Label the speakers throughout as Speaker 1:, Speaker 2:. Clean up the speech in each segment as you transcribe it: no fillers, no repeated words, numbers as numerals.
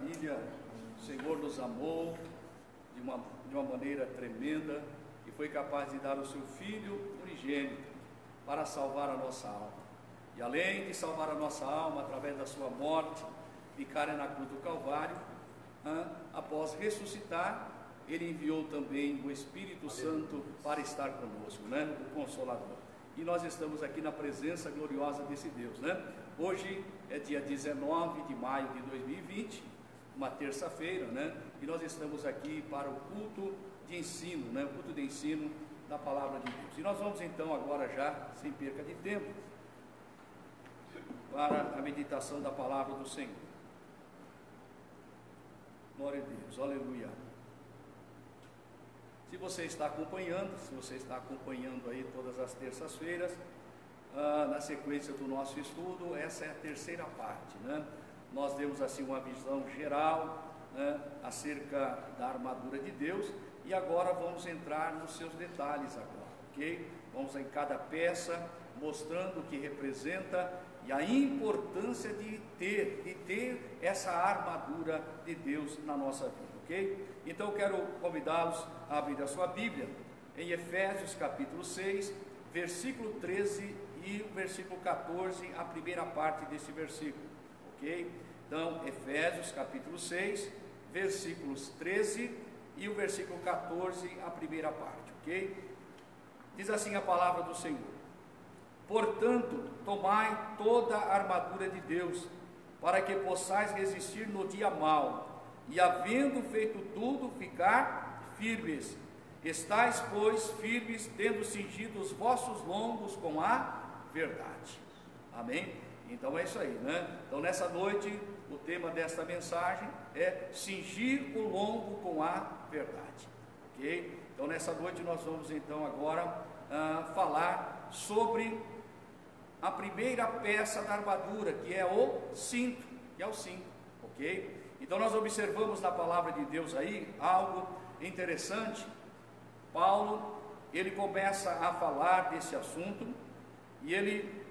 Speaker 1: maravilha, o Senhor nos amou de uma maneira tremenda e foi capaz de dar o seu Filho unigênito para salvar a nossa alma. E além de salvar a nossa alma através da sua morte, vicária na cruz do Calvário, após ressuscitar, Ele enviou também o Espírito Santo para estar conosco, o Consolador. E nós estamos aqui na presença gloriosa desse Deus, Hoje é dia 19 de maio de 2020, uma terça-feira, E nós estamos aqui para o culto de ensino, o culto de ensino da Palavra de Deus. E nós vamos então agora já, sem perca de tempo, para a meditação da Palavra do Senhor. Glória a Deus, aleluia. Se você está acompanhando aí todas as terças-feiras, na sequência do nosso estudo, essa é a terceira parte, Nós demos assim uma visão geral, acerca da armadura de Deus, e agora vamos entrar nos seus detalhes agora, ok? Vamos em cada peça, mostrando o que representa e a importância de ter essa armadura de Deus na nossa vida, ok? Então eu quero convidá-los a abrir a sua Bíblia em Efésios capítulo 6, versículo 13 e o versículo 14, a primeira parte desse versículo, ok? Então, Efésios capítulo 6, versículos 13 e o versículo 14, a primeira parte, ok? Diz assim a palavra do Senhor: portanto, tomai toda a armadura de Deus, para que possais resistir no dia mau, e havendo feito tudo, ficar firmes. Estais, pois, firmes, tendo cingido os vossos lombos com a verdade. Amém? Então é isso aí, Então nessa noite, o tema desta mensagem é cingir o lombo com a verdade, ok? Então nessa noite nós vamos então agora falar sobre a primeira peça da armadura, que é o cinto, ok? Então nós observamos na palavra de Deus aí algo interessante. Paulo, ele começa a falar desse assunto, e ele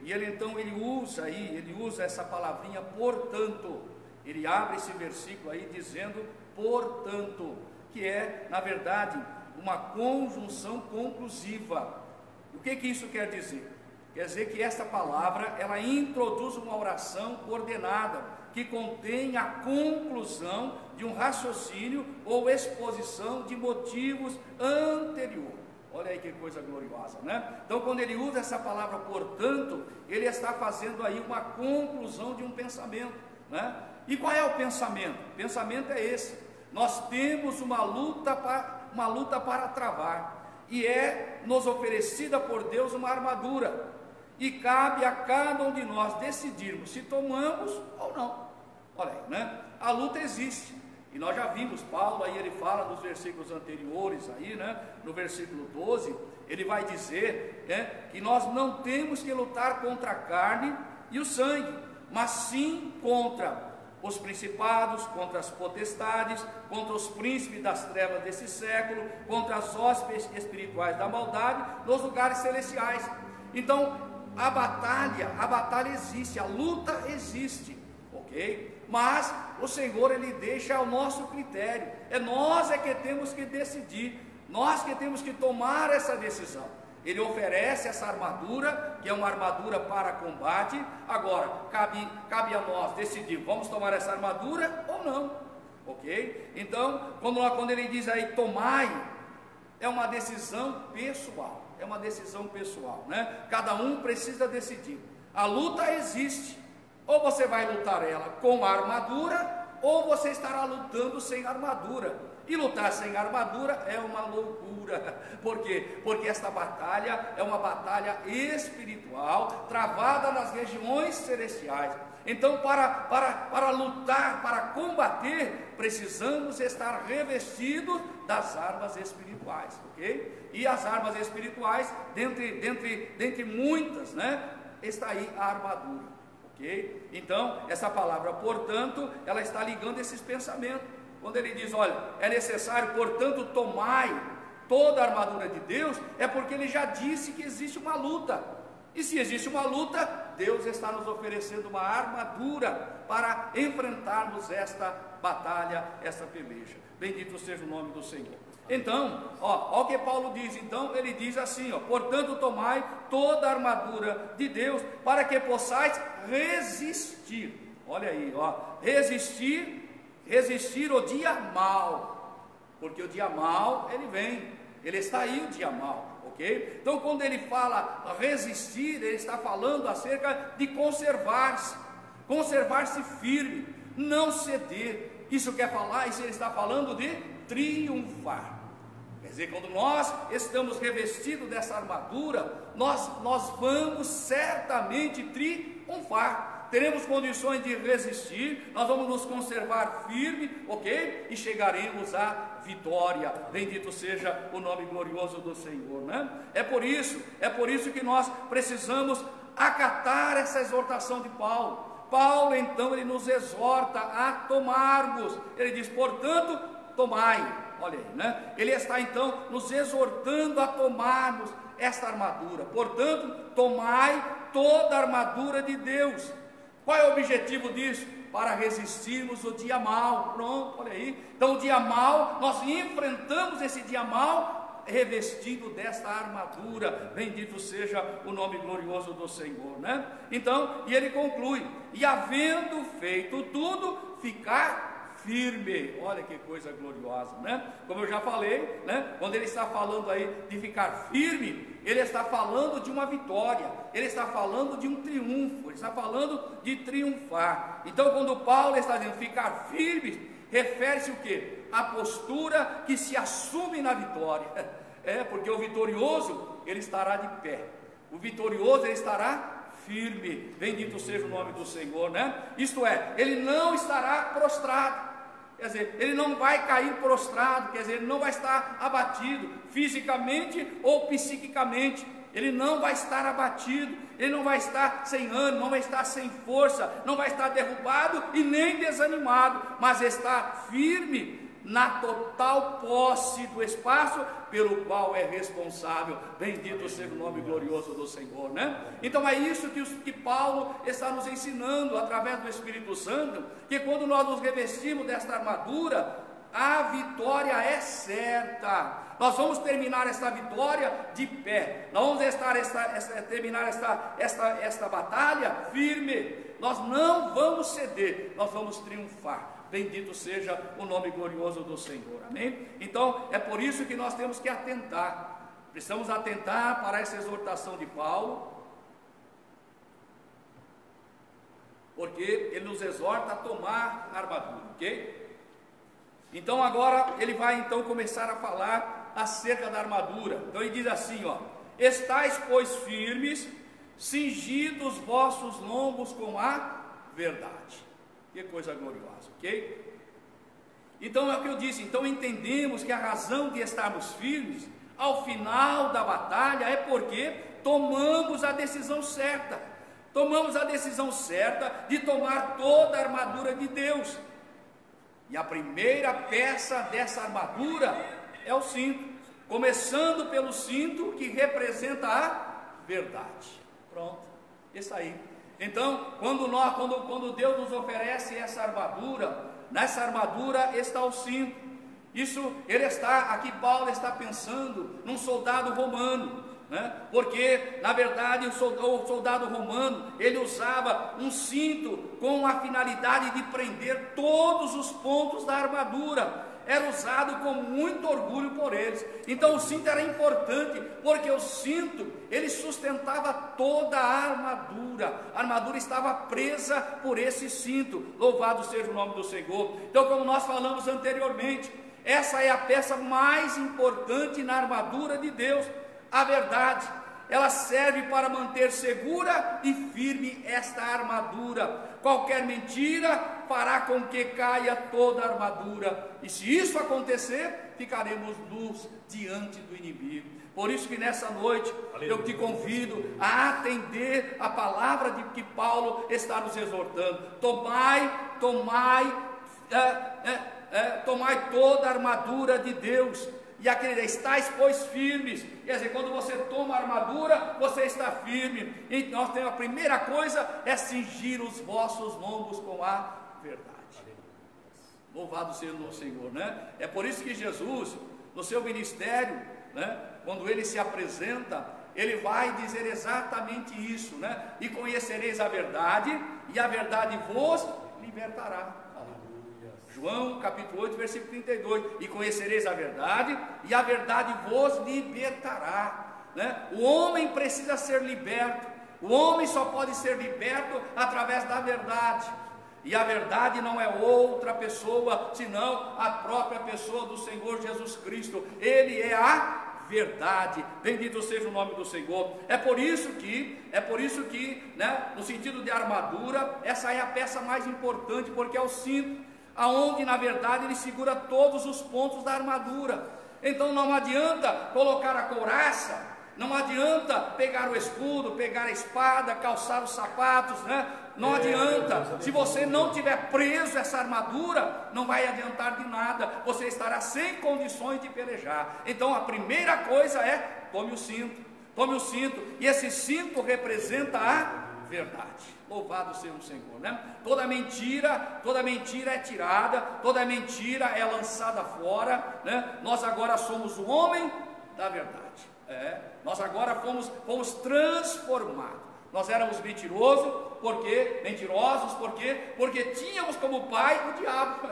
Speaker 1: usa essa palavrinha portanto. Ele abre esse versículo aí dizendo portanto, que é, na verdade, uma conjunção conclusiva. O que isso quer dizer? Quer dizer que esta palavra, ela introduz uma oração coordenada, que contém a conclusão de um raciocínio ou exposição de motivos anterior. Olha aí que coisa gloriosa, Então, quando ele usa essa palavra portanto, ele está fazendo aí uma conclusão de um pensamento, E qual é o pensamento? O pensamento é esse: nós temos uma luta para travar, e é nos oferecida por Deus uma armadura, e cabe a cada um de nós decidirmos se tomamos ou não. Olha aí, A luta existe. E nós já vimos, Paulo aí ele fala nos versículos anteriores aí, no versículo 12, ele vai dizer, que nós não temos que lutar contra a carne e o sangue, mas sim contra os principados, contra as potestades, contra os príncipes das trevas desse século, contra as hostes espirituais da maldade nos lugares celestiais. Então, a batalha existe, a luta existe, ok? Mas o Senhor, ele deixa ao nosso critério. Nós que temos que decidir, nós que temos que tomar essa decisão. Ele oferece essa armadura, que é uma armadura para combate. Agora, cabe a nós decidir, vamos tomar essa armadura ou não, ok? Então, quando ele diz aí, tomai, é uma decisão pessoal, Cada um precisa decidir. A luta existe. Ou você vai lutar ela com a armadura, ou você estará lutando sem armadura. E lutar sem armadura é uma loucura. Por quê? Porque esta batalha é uma batalha espiritual, travada nas regiões celestiais. Então, para lutar, para combater, precisamos estar revestidos das armas espirituais, ok? E as armas espirituais, dentre muitas, está aí a armadura. Okay? Então, essa palavra, portanto, ela está ligando esses pensamentos. Quando ele diz, olha, é necessário, portanto, tomai toda a armadura de Deus, é porque ele já disse que existe uma luta. E se existe uma luta, Deus está nos oferecendo uma armadura para enfrentarmos esta batalha, essa peleja. Bendito seja o nome do Senhor. Então, olha o que Paulo diz. Então ele diz assim, portanto tomai toda a armadura de Deus, para que possais resistir. Olha aí, resistir o dia mal, porque o dia mal ele vem, ele está aí o dia mal, ok? Então quando ele fala resistir, ele está falando acerca de conservar-se firme, não ceder. Isso quer falar, isso ele está falando de triunfar. Quer dizer, quando nós estamos revestidos dessa armadura, nós vamos certamente triunfar. Teremos condições de resistir, nós vamos nos conservar firme, ok? E chegaremos à vitória. Bendito seja o nome glorioso do Senhor, né? É por isso que nós precisamos acatar essa exortação de Paulo. Paulo então ele nos exorta a tomarmos. Ele diz, portanto, tomai. Olha aí, né? Ele está então nos exortando a tomarmos esta armadura. Portanto, tomai toda a armadura de Deus. Qual é o objetivo disso? Para resistirmos o dia mal. Pronto, olha aí. Então o dia mal, nós enfrentamos esse dia mal revestido desta armadura. Bendito seja o nome glorioso do Senhor, né? Então, e ele conclui, e havendo feito tudo, ficar firme. Olha que coisa gloriosa, né? Como eu já falei, né? Quando ele está falando aí de ficar firme, ele está falando de uma vitória, ele está falando de um triunfo, ele está falando de triunfar. Então quando Paulo está dizendo ficar firme, refere-se o quê? A postura que se assume na vitória. Porque o vitorioso, ele estará de pé, o vitorioso, ele estará firme. Bendito seja o nome do Senhor, né? Isto é, ele não estará prostrado. Quer dizer, ele não vai cair prostrado, quer dizer, ele não vai estar abatido, fisicamente ou psiquicamente, ele não vai estar abatido, ele não vai estar sem ânimo, não vai estar sem força, não vai estar derrubado e nem desanimado, mas está firme na total posse do espaço pelo qual é responsável. Bendito seja o nome glorioso do Senhor, né? Então é isso que Paulo está nos ensinando através do Espírito Santo, que quando nós nos revestimos desta armadura, a vitória é certa. Nós vamos terminar esta vitória de pé, nós vamos terminar esta batalha firme, nós não vamos ceder, nós vamos triunfar. Bendito seja o nome glorioso do Senhor, amém? Então é por isso que nós temos que atentar, precisamos atentar para essa exortação de Paulo, porque ele nos exorta a tomar a armadura, ok? Então agora ele vai então começar a falar acerca da armadura. Então ele diz assim, estais pois firmes, cingidos vossos lombos com a verdade. Que coisa gloriosa, ok? Então é o que eu disse, então entendemos que a razão de estarmos firmes ao final da batalha é porque tomamos a decisão certa. Tomamos a decisão certa de tomar toda a armadura de Deus. E a primeira peça dessa armadura é o cinto, começando pelo cinto que representa a verdade. Pronto, isso aí. Então, quando Deus nos oferece essa armadura, nessa armadura está o cinto. Isso, aqui Paulo está pensando num soldado romano, né? Porque, na verdade, o soldado romano, ele usava um cinto com a finalidade de prender todos os pontos da armadura. Era usado com muito orgulho por eles. Então o cinto era importante, porque o cinto, ele sustentava toda a armadura estava presa por esse cinto. Louvado seja o nome do Senhor. Então, como nós falamos anteriormente, essa é a peça mais importante na armadura de Deus, a verdade. Ela serve para manter segura e firme esta armadura. Qualquer mentira fará com que caia toda a armadura, e se isso acontecer, ficaremos nus diante do inimigo. Por isso que nessa noite eu te convido a atender a palavra de que Paulo está nos exortando. Tomai toda a armadura de Deus. E aquele, estais pois firmes. Quer dizer, quando você toma a armadura, você está firme. Então nós temos a primeira coisa, é cingir os vossos lombos com a verdade. Louvado seja o Senhor, né? É por isso que Jesus, no seu ministério, né, quando ele se apresenta, ele vai dizer exatamente isso, né? E conhecereis a verdade, e a verdade vos libertará. Aleluia. João capítulo 8, versículo 32. E conhecereis a verdade, e a verdade vos libertará, né? O homem precisa ser liberto. O homem só pode ser liberto através da verdade. E a verdade não é outra pessoa, senão a própria pessoa do Senhor Jesus Cristo. Ele é a verdade. Bendito seja o nome do Senhor. É por isso que, né, no sentido de armadura, essa é a peça mais importante, porque é o cinto, aonde na verdade ele segura todos os pontos da armadura. Então não adianta colocar a couraça, não adianta pegar o escudo, pegar a espada, calçar os sapatos, né? Não adianta. Se você não tiver preso essa armadura, não vai adiantar de nada. Você estará sem condições de pelejar. Então a primeira coisa é: tome o cinto. Tome o cinto. E esse cinto representa a verdade. Louvado seja o Senhor, né? Toda mentira é tirada, toda mentira é lançada fora, né? Nós agora somos o homem da verdade. Nós agora fomos transformados. Nós éramos mentirosos, porque tínhamos como pai o diabo.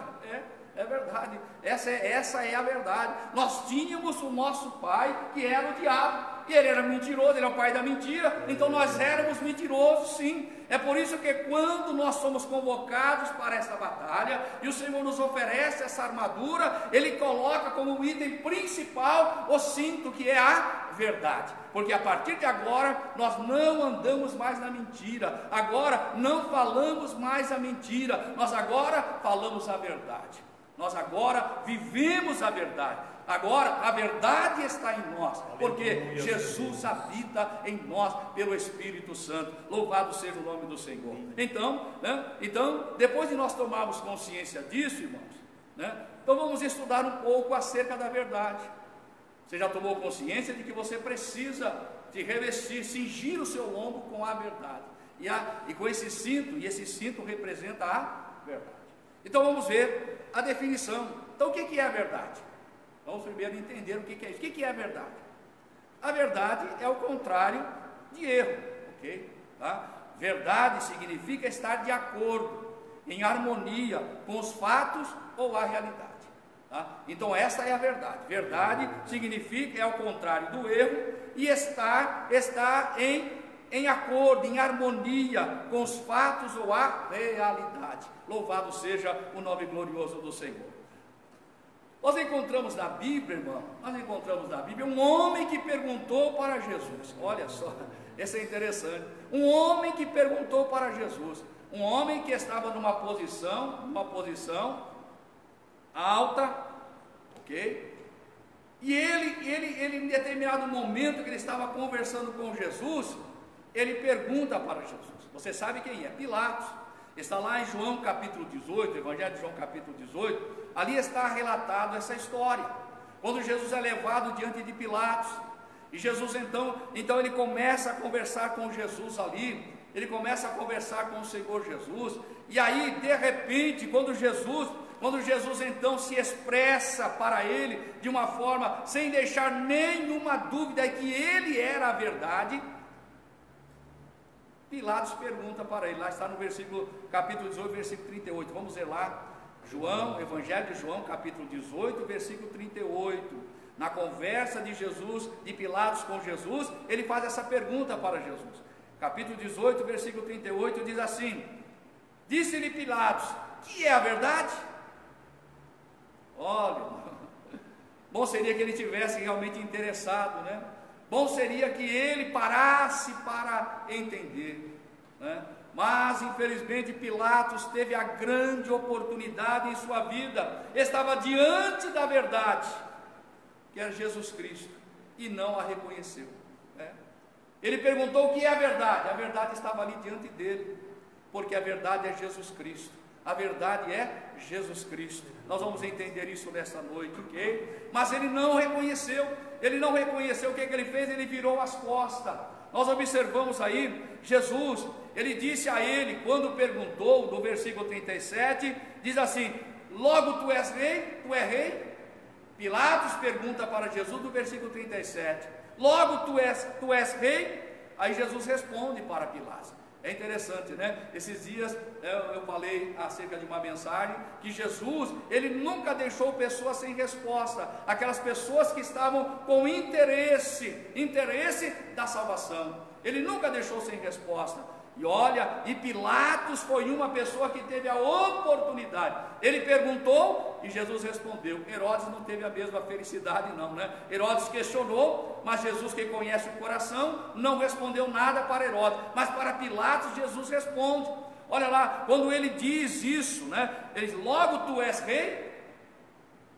Speaker 1: É verdade, essa é a verdade. Nós tínhamos o nosso pai, que era o diabo, e ele era mentiroso, ele é o pai da mentira. Então nós éramos mentirosos, sim. É por isso que quando nós somos convocados para essa batalha, e o Senhor nos oferece essa armadura, Ele coloca como item principal o cinto, que é a verdade. Porque a partir de agora, nós não andamos mais na mentira. Agora não falamos mais a mentira. Nós agora falamos a verdade. Nós agora vivemos a verdade. Agora a verdade está em nós, porque Jesus habita em nós pelo Espírito Santo. Louvado seja o nome do Senhor. Então, depois de nós tomarmos consciência disso, irmãos, né, então vamos estudar um pouco acerca da verdade. Você já tomou consciência de que você precisa se revestir, cingir o seu lombo com a verdade, e com esse cinto, e esse cinto representa a verdade. Então vamos ver a definição. Então o que é a verdade? Vamos primeiro entender o que é isso. O que é a verdade? A verdade é o contrário de erro, ok? Tá? Verdade significa estar de acordo, em harmonia com os fatos ou a realidade. Tá? Então essa é a verdade. Verdade significa, é o contrário do erro, e está em acordo, em harmonia com os fatos ou a realidade. Louvado seja o nome glorioso do Senhor. Nós encontramos na Bíblia, irmão, um homem que perguntou para Jesus. Olha só, esse é interessante. Um homem que perguntou para Jesus. Um homem que estava numa posição alta, ok? E ele em determinado momento que ele estava conversando com Jesus, ele pergunta para Jesus. Você sabe quem é? Pilatos. Está lá em João capítulo 18, Evangelho de João capítulo 18, ali está relatado essa história, quando Jesus é levado diante de Pilatos, e Jesus então ele começa a conversar com Jesus ali, ele começa a conversar com o Senhor Jesus, e aí de repente, quando Jesus então se expressa para ele, de uma forma, sem deixar nenhuma dúvida que ele era a verdade, Pilatos pergunta para ele, lá está no capítulo 18, versículo 38, vamos ver lá, Evangelho de João, capítulo 18, versículo 38, na conversa de Pilatos com Jesus, ele faz essa pergunta para Jesus, capítulo 18, versículo 38, diz assim: disse-lhe Pilatos, que é a verdade? Olha, bom seria que ele tivesse realmente interessado, né? Bom seria que ele parasse para entender, né? Mas infelizmente Pilatos teve a grande oportunidade em sua vida, estava diante da verdade, que era Jesus Cristo, e não a reconheceu, né? Ele perguntou o que é a verdade estava ali diante dele, porque a verdade é Jesus Cristo, a verdade é Jesus Cristo. Nós vamos entender isso nessa noite, ok? Mas ele não reconheceu, o que ele fez? Ele virou as costas. Nós observamos aí, Jesus, ele disse a ele, quando perguntou, no versículo 37, diz assim: logo tu és rei, tu é rei? Pilatos pergunta para Jesus no versículo 37, logo tu és rei? Aí Jesus responde para Pilatos. É interessante, né? Esses dias eu falei acerca de uma mensagem que Jesus, ele nunca deixou pessoas sem resposta, aquelas pessoas que estavam com interesse da salvação, ele nunca deixou sem resposta. E olha, e Pilatos foi uma pessoa que teve a oportunidade. Ele perguntou e Jesus respondeu. Herodes não teve a mesma felicidade não, né? Herodes questionou, mas Jesus, que conhece o coração, não respondeu nada para Herodes, mas para Pilatos Jesus responde. Olha lá, quando ele diz isso, né? Ele diz, logo tu és rei?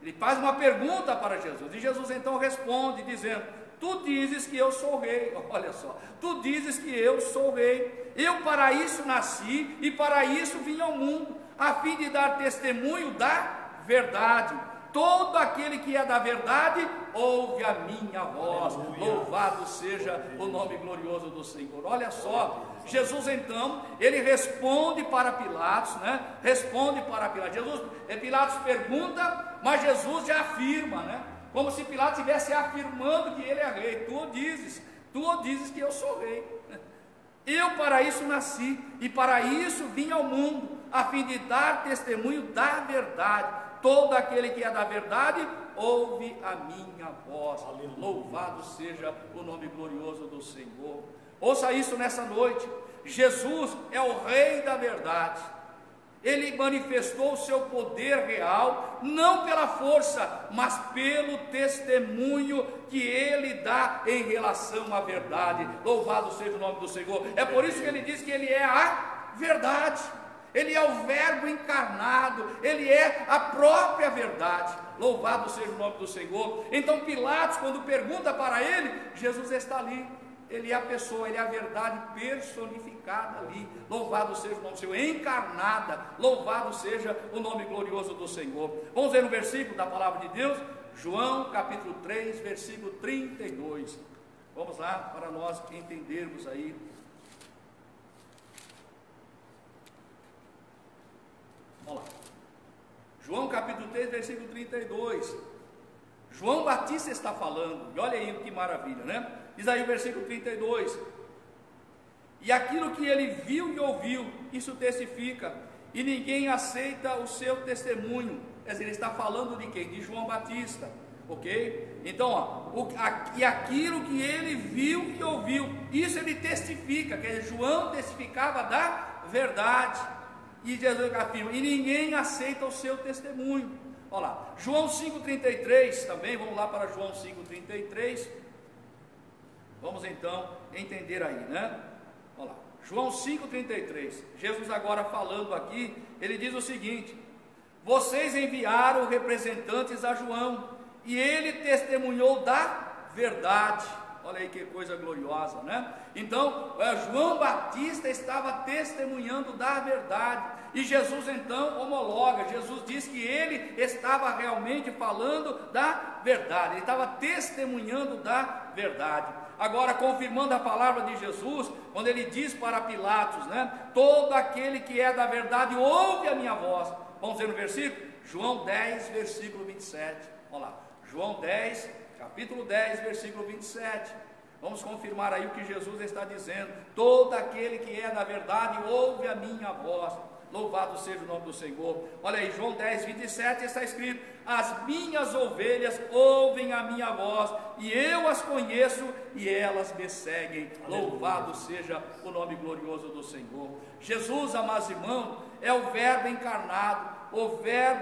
Speaker 1: Ele faz uma pergunta para Jesus, e Jesus então responde dizendo, tu dizes que eu sou rei. Olha só, tu dizes que eu sou rei. Eu para isso nasci e para isso vim ao mundo, a fim de dar testemunho da verdade. Todo aquele que é da verdade ouve a minha voz. Aleluia. Louvado seja o nome glorioso do Senhor. Olha só, Jesus então, ele responde para Pilatos, né? Responde para Pilatos. Pilatos pergunta, mas Jesus já afirma, né? Como se Pilatos estivesse afirmando que ele é rei. Tu dizes que eu sou rei. Eu para isso nasci e para isso vim ao mundo, a fim de dar testemunho da verdade. Todo aquele que é da verdade ouve a minha voz. Aleluia. Louvado seja o nome glorioso do Senhor. Ouça isso nessa noite. Jesus é o rei da verdade. Ele manifestou o seu poder real, não pela força, mas pelo testemunho que ele dá em relação à verdade. Louvado seja o nome do Senhor. É por isso que ele diz que ele é a verdade. Ele é o verbo encarnado, ele é a própria verdade. Louvado seja o nome do Senhor. Então Pilatos, quando pergunta para ele, Jesus está ali. Ele é a pessoa, ele é a verdade personificada ali. Louvado seja o nome do Senhor, encarnada. Louvado seja o nome glorioso do Senhor. Vamos ver no versículo da palavra de Deus, João capítulo 3, versículo 32. Vamos lá para nós entendermos aí. Vamos lá. João capítulo 3, versículo 32. João Batista está falando, e olha aí que maravilha, né? Diz aí o versículo 32, e aquilo que ele viu e ouviu, isso testifica, e ninguém aceita o seu testemunho. Quer dizer, ele está falando de quem? De João Batista, ok? Então, e aquilo que ele viu e ouviu, isso ele testifica, quer dizer, João testificava da verdade, e Jesus afirma, e ninguém aceita o seu testemunho. Olha lá, João 5,33 também, vamos lá para João 5,33, vamos então entender aí, né? Olha lá, João 5,33, Jesus agora falando aqui, ele diz o seguinte, vocês enviaram representantes a João, e ele testemunhou da verdade. Olha aí que coisa gloriosa, né? Então, João Batista estava testemunhando da verdade, e Jesus então homologa, Jesus diz que ele estava realmente falando da verdade, ele estava testemunhando da verdade. Agora, confirmando a palavra de Jesus, quando ele diz para Pilatos, né? Todo aquele que é da verdade ouve a minha voz. Vamos ver no versículo? João 10, versículo 27. Olha lá, João 10, capítulo 10, versículo 27. Vamos confirmar aí o que Jesus está dizendo. Todo aquele que é da verdade ouve a minha voz. Louvado seja o nome do Senhor. Olha aí, João 10, 27 está escrito, as minhas ovelhas ouvem a minha voz, e eu as conheço, e elas me seguem. Louvado seja o nome glorioso do Senhor. Jesus, amados irmãos, é o verbo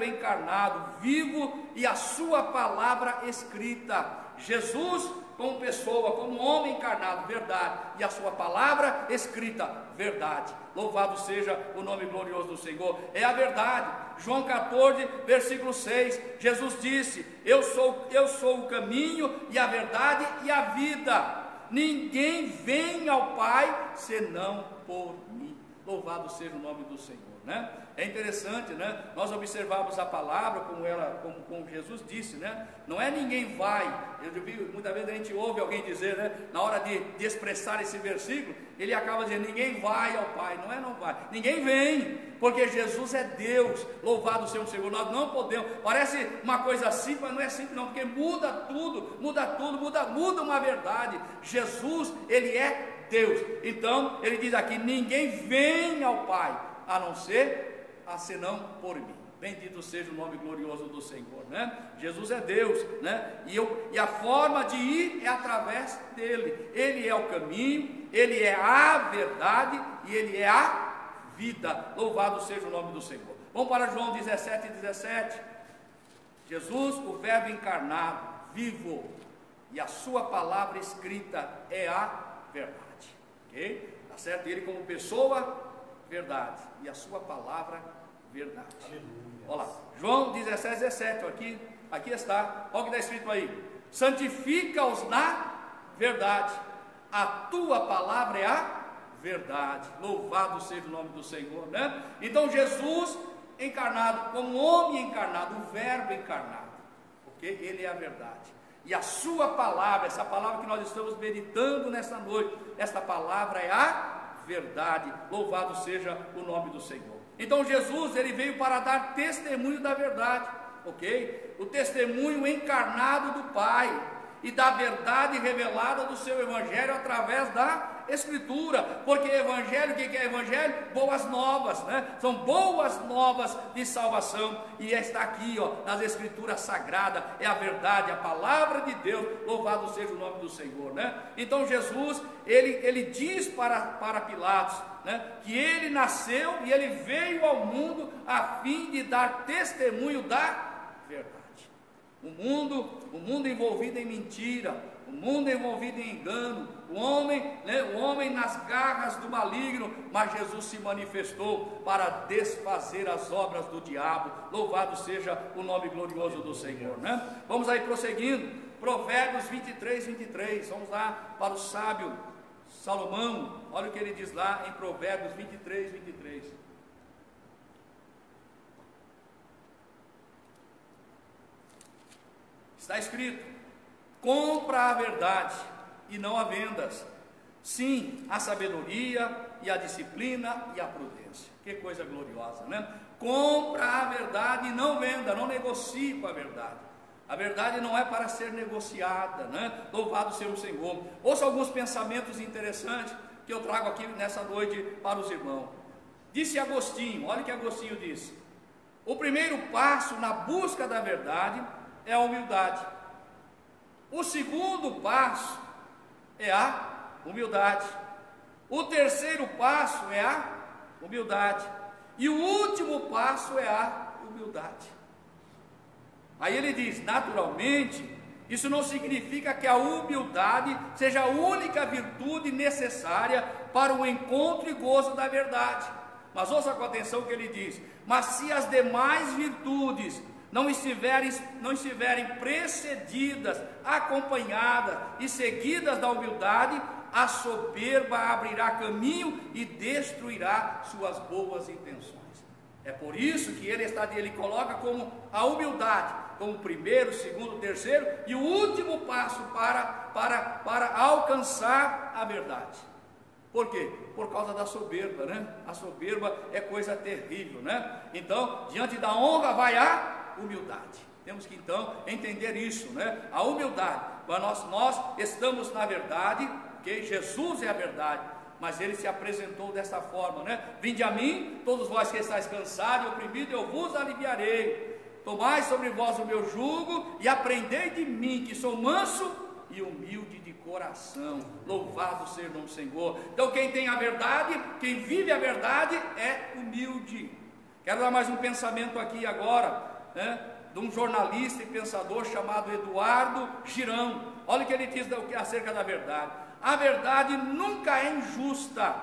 Speaker 1: encarnado, vivo, e a sua palavra escrita. Jesus como pessoa, como homem encarnado, verdade, e a sua palavra escrita, verdade. Louvado seja o nome glorioso do Senhor, é a verdade. João 14, versículo 6, Jesus disse, eu sou o caminho e a verdade e a vida, ninguém vem ao Pai senão por mim. Louvado seja o nome do Senhor, né? É interessante, né? Nós observamos a palavra como Jesus disse, né? Não é ninguém vai. Eu vi, muitas vezes a gente ouve alguém dizer, né? Na hora de expressar esse versículo, ele acaba dizendo: ninguém vai ao Pai. Não é não vai, ninguém vem, porque Jesus é Deus. Louvado seja o Senhor. Nós não podemos, parece uma coisa simples, mas não é simples não, porque muda tudo, muda uma verdade. Jesus, ele é Deus. Então ele diz aqui: ninguém vem ao Pai a não ser, senão por mim. Bendito seja o nome glorioso do Senhor, né? Jesus é Deus, né? E a forma de ir é através dele. Ele é o caminho, ele é a verdade e ele é a vida. Louvado seja o nome do Senhor. Vamos para João 17:17. Jesus, o verbo encarnado, vivo, e a sua palavra escrita é a verdade. Ok? Tá certo? Ele como pessoa, verdade, e a sua palavra, verdade. Aleluia. Olha lá, João 17:17, aqui está, olha o que está escrito aí: santifica-os na verdade, a tua palavra é a verdade. Louvado seja o nome do Senhor, né? Então Jesus encarnado, como homem encarnado, o verbo encarnado, ok? Ele é a verdade. E a sua palavra, essa palavra que nós estamos meditando nesta noite, esta palavra é a verdade. Louvado seja o nome do Senhor. Então Jesus, ele veio para dar testemunho da verdade, ok? O testemunho encarnado do Pai e da verdade revelada do seu Evangelho através da Escritura. Porque Evangelho, o que é Evangelho? Boas novas, né? São boas novas de salvação, e está aqui, ó, nas Escrituras sagradas, é a verdade, a palavra de Deus. Louvado seja o nome do Senhor, né? Então Jesus, ele diz para Pilatos, né, que ele nasceu e ele veio ao mundo a fim de dar testemunho da verdade. O mundo envolvido em mentira, o mundo envolvido em engano, o homem nas garras do maligno, mas Jesus se manifestou para desfazer as obras do diabo. Louvado seja o nome glorioso do Senhor, né? Vamos aí prosseguindo, Provérbios 23. Vamos lá para o sábio Salomão. Olha o que ele diz lá em Provérbios 23. Está escrito: compra a verdade e não a vendas, sim, a sabedoria e a disciplina e a prudência. Que coisa gloriosa, né? Compra a verdade e não venda, não negocie com a verdade. A verdade não é para ser negociada, né? Louvado seja o Senhor. Ouça alguns pensamentos interessantes que eu trago aqui nessa noite para os irmãos. Disse Agostinho, olha o que Agostinho disse: o primeiro passo na busca da verdade é a humildade. O segundo passo é a humildade. O terceiro passo é a humildade. E o último passo é a humildade. Aí ele diz: naturalmente, isso não significa que a humildade seja a única virtude necessária para o encontro e gozo da verdade. Mas ouça com atenção o que ele diz: mas se as demais virtudes não estiverem precedidas, acompanhadas e seguidas da humildade, a soberba abrirá caminho e destruirá suas boas intenções. É por isso que ele coloca como a humildade, como primeiro, segundo, terceiro e o último passo para alcançar a verdade. Por quê? Por causa da soberba, né? A soberba é coisa terrível, né? Então, diante da honra vai a humildade. Temos que então entender isso, né? A humildade. Nós estamos na verdade, que Jesus é a verdade, mas ele se apresentou desta forma, né? Vinde a mim, todos vós que estáis cansados e oprimidos, eu vos aliviarei. Tomai sobre vós o meu jugo e aprendei de mim, que sou manso e humilde de coração. Louvado seja o nome do Senhor. Então quem tem a verdade, quem vive a verdade é humilde. Quero dar mais um pensamento aqui agora, né, de um jornalista e pensador chamado Eduardo Girão. Olha o que ele diz acerca da verdade: a verdade nunca é injusta,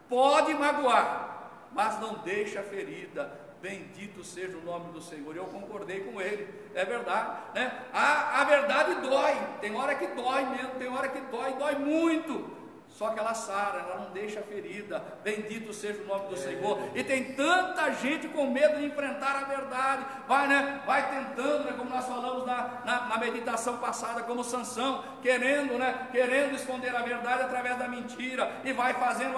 Speaker 1: pode magoar, mas não deixa ferida. Bendito seja o nome do Senhor. Eu concordei com ele, é verdade, né? A verdade dói, tem hora que dói mesmo, tem hora que dói muito. só que ela sara, ela não deixa ferida. Bendito seja o nome do Senhor. E tem tanta gente com medo de enfrentar a verdade, vai tentando, como nós falamos na meditação passada, como Sansão, querendo esconder a verdade através da mentira, e vai fazendo,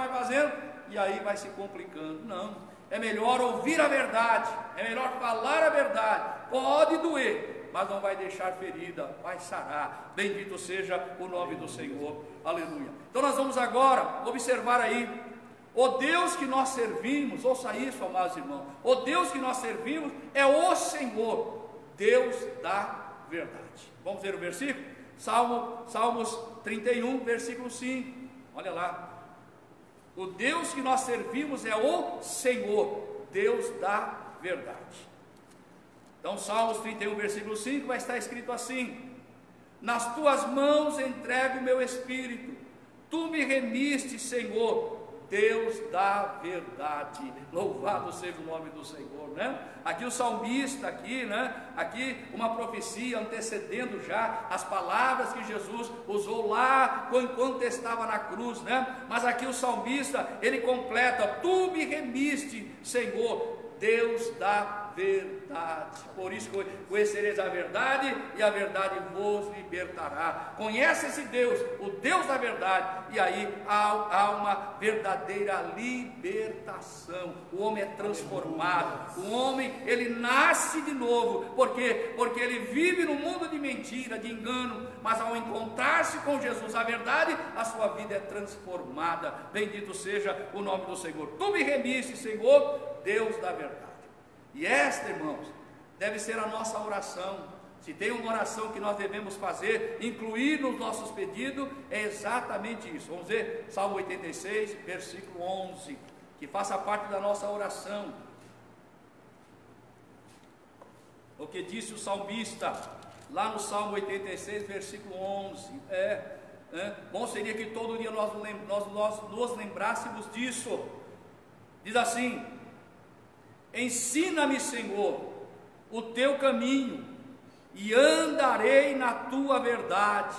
Speaker 1: e aí vai se complicando. Não, é melhor ouvir a verdade, é melhor falar a verdade. Pode doer, mas não vai deixar ferida, vai sarar. Bendito seja o nome do Senhor, aleluia. Então nós vamos agora observar aí, o Deus que nós servimos, ouça isso, amados irmãos, o Deus que nós servimos é o Senhor, Deus da verdade. Vamos ver o versículo? Salmos 31, versículo 5, olha lá. O Deus que nós servimos é o Senhor, Deus da verdade. Então, Salmos 31, versículo 5, vai estar escrito assim: nas tuas mãos entrego o meu espírito, tu me remiste, Senhor, Deus da verdade. Louvado seja o nome do Senhor, né? Aqui o salmista, aqui uma profecia antecedendo já as palavras que Jesus usou lá enquanto estava na cruz, né? Mas aqui o salmista, ele completa: tu me remiste, Senhor, Deus da verdade. Por isso conhecereis a verdade, e a verdade vos libertará. Conhece esse Deus, o Deus da verdade, e aí há uma verdadeira libertação. O homem é transformado, o homem, ele nasce de novo. Por quê? Porque ele vive no mundo de mentira, de engano, mas ao encontrar-se com Jesus, a verdade, a sua vida é transformada. Bendito seja o nome do Senhor. Tu me remiste, Senhor, Deus da verdade. E esta, irmãos, deve ser a nossa oração. Se tem uma oração que nós devemos fazer, incluir nos nossos pedidos, é exatamente isso. Vamos ver Salmo 86, versículo 11, que faça parte da nossa oração. O que disse o salmista lá no Salmo 86, versículo 11, bom seria que todo dia nós nos lembrássemos disso. Diz assim: ensina-me, Senhor, o teu caminho, e andarei na tua verdade.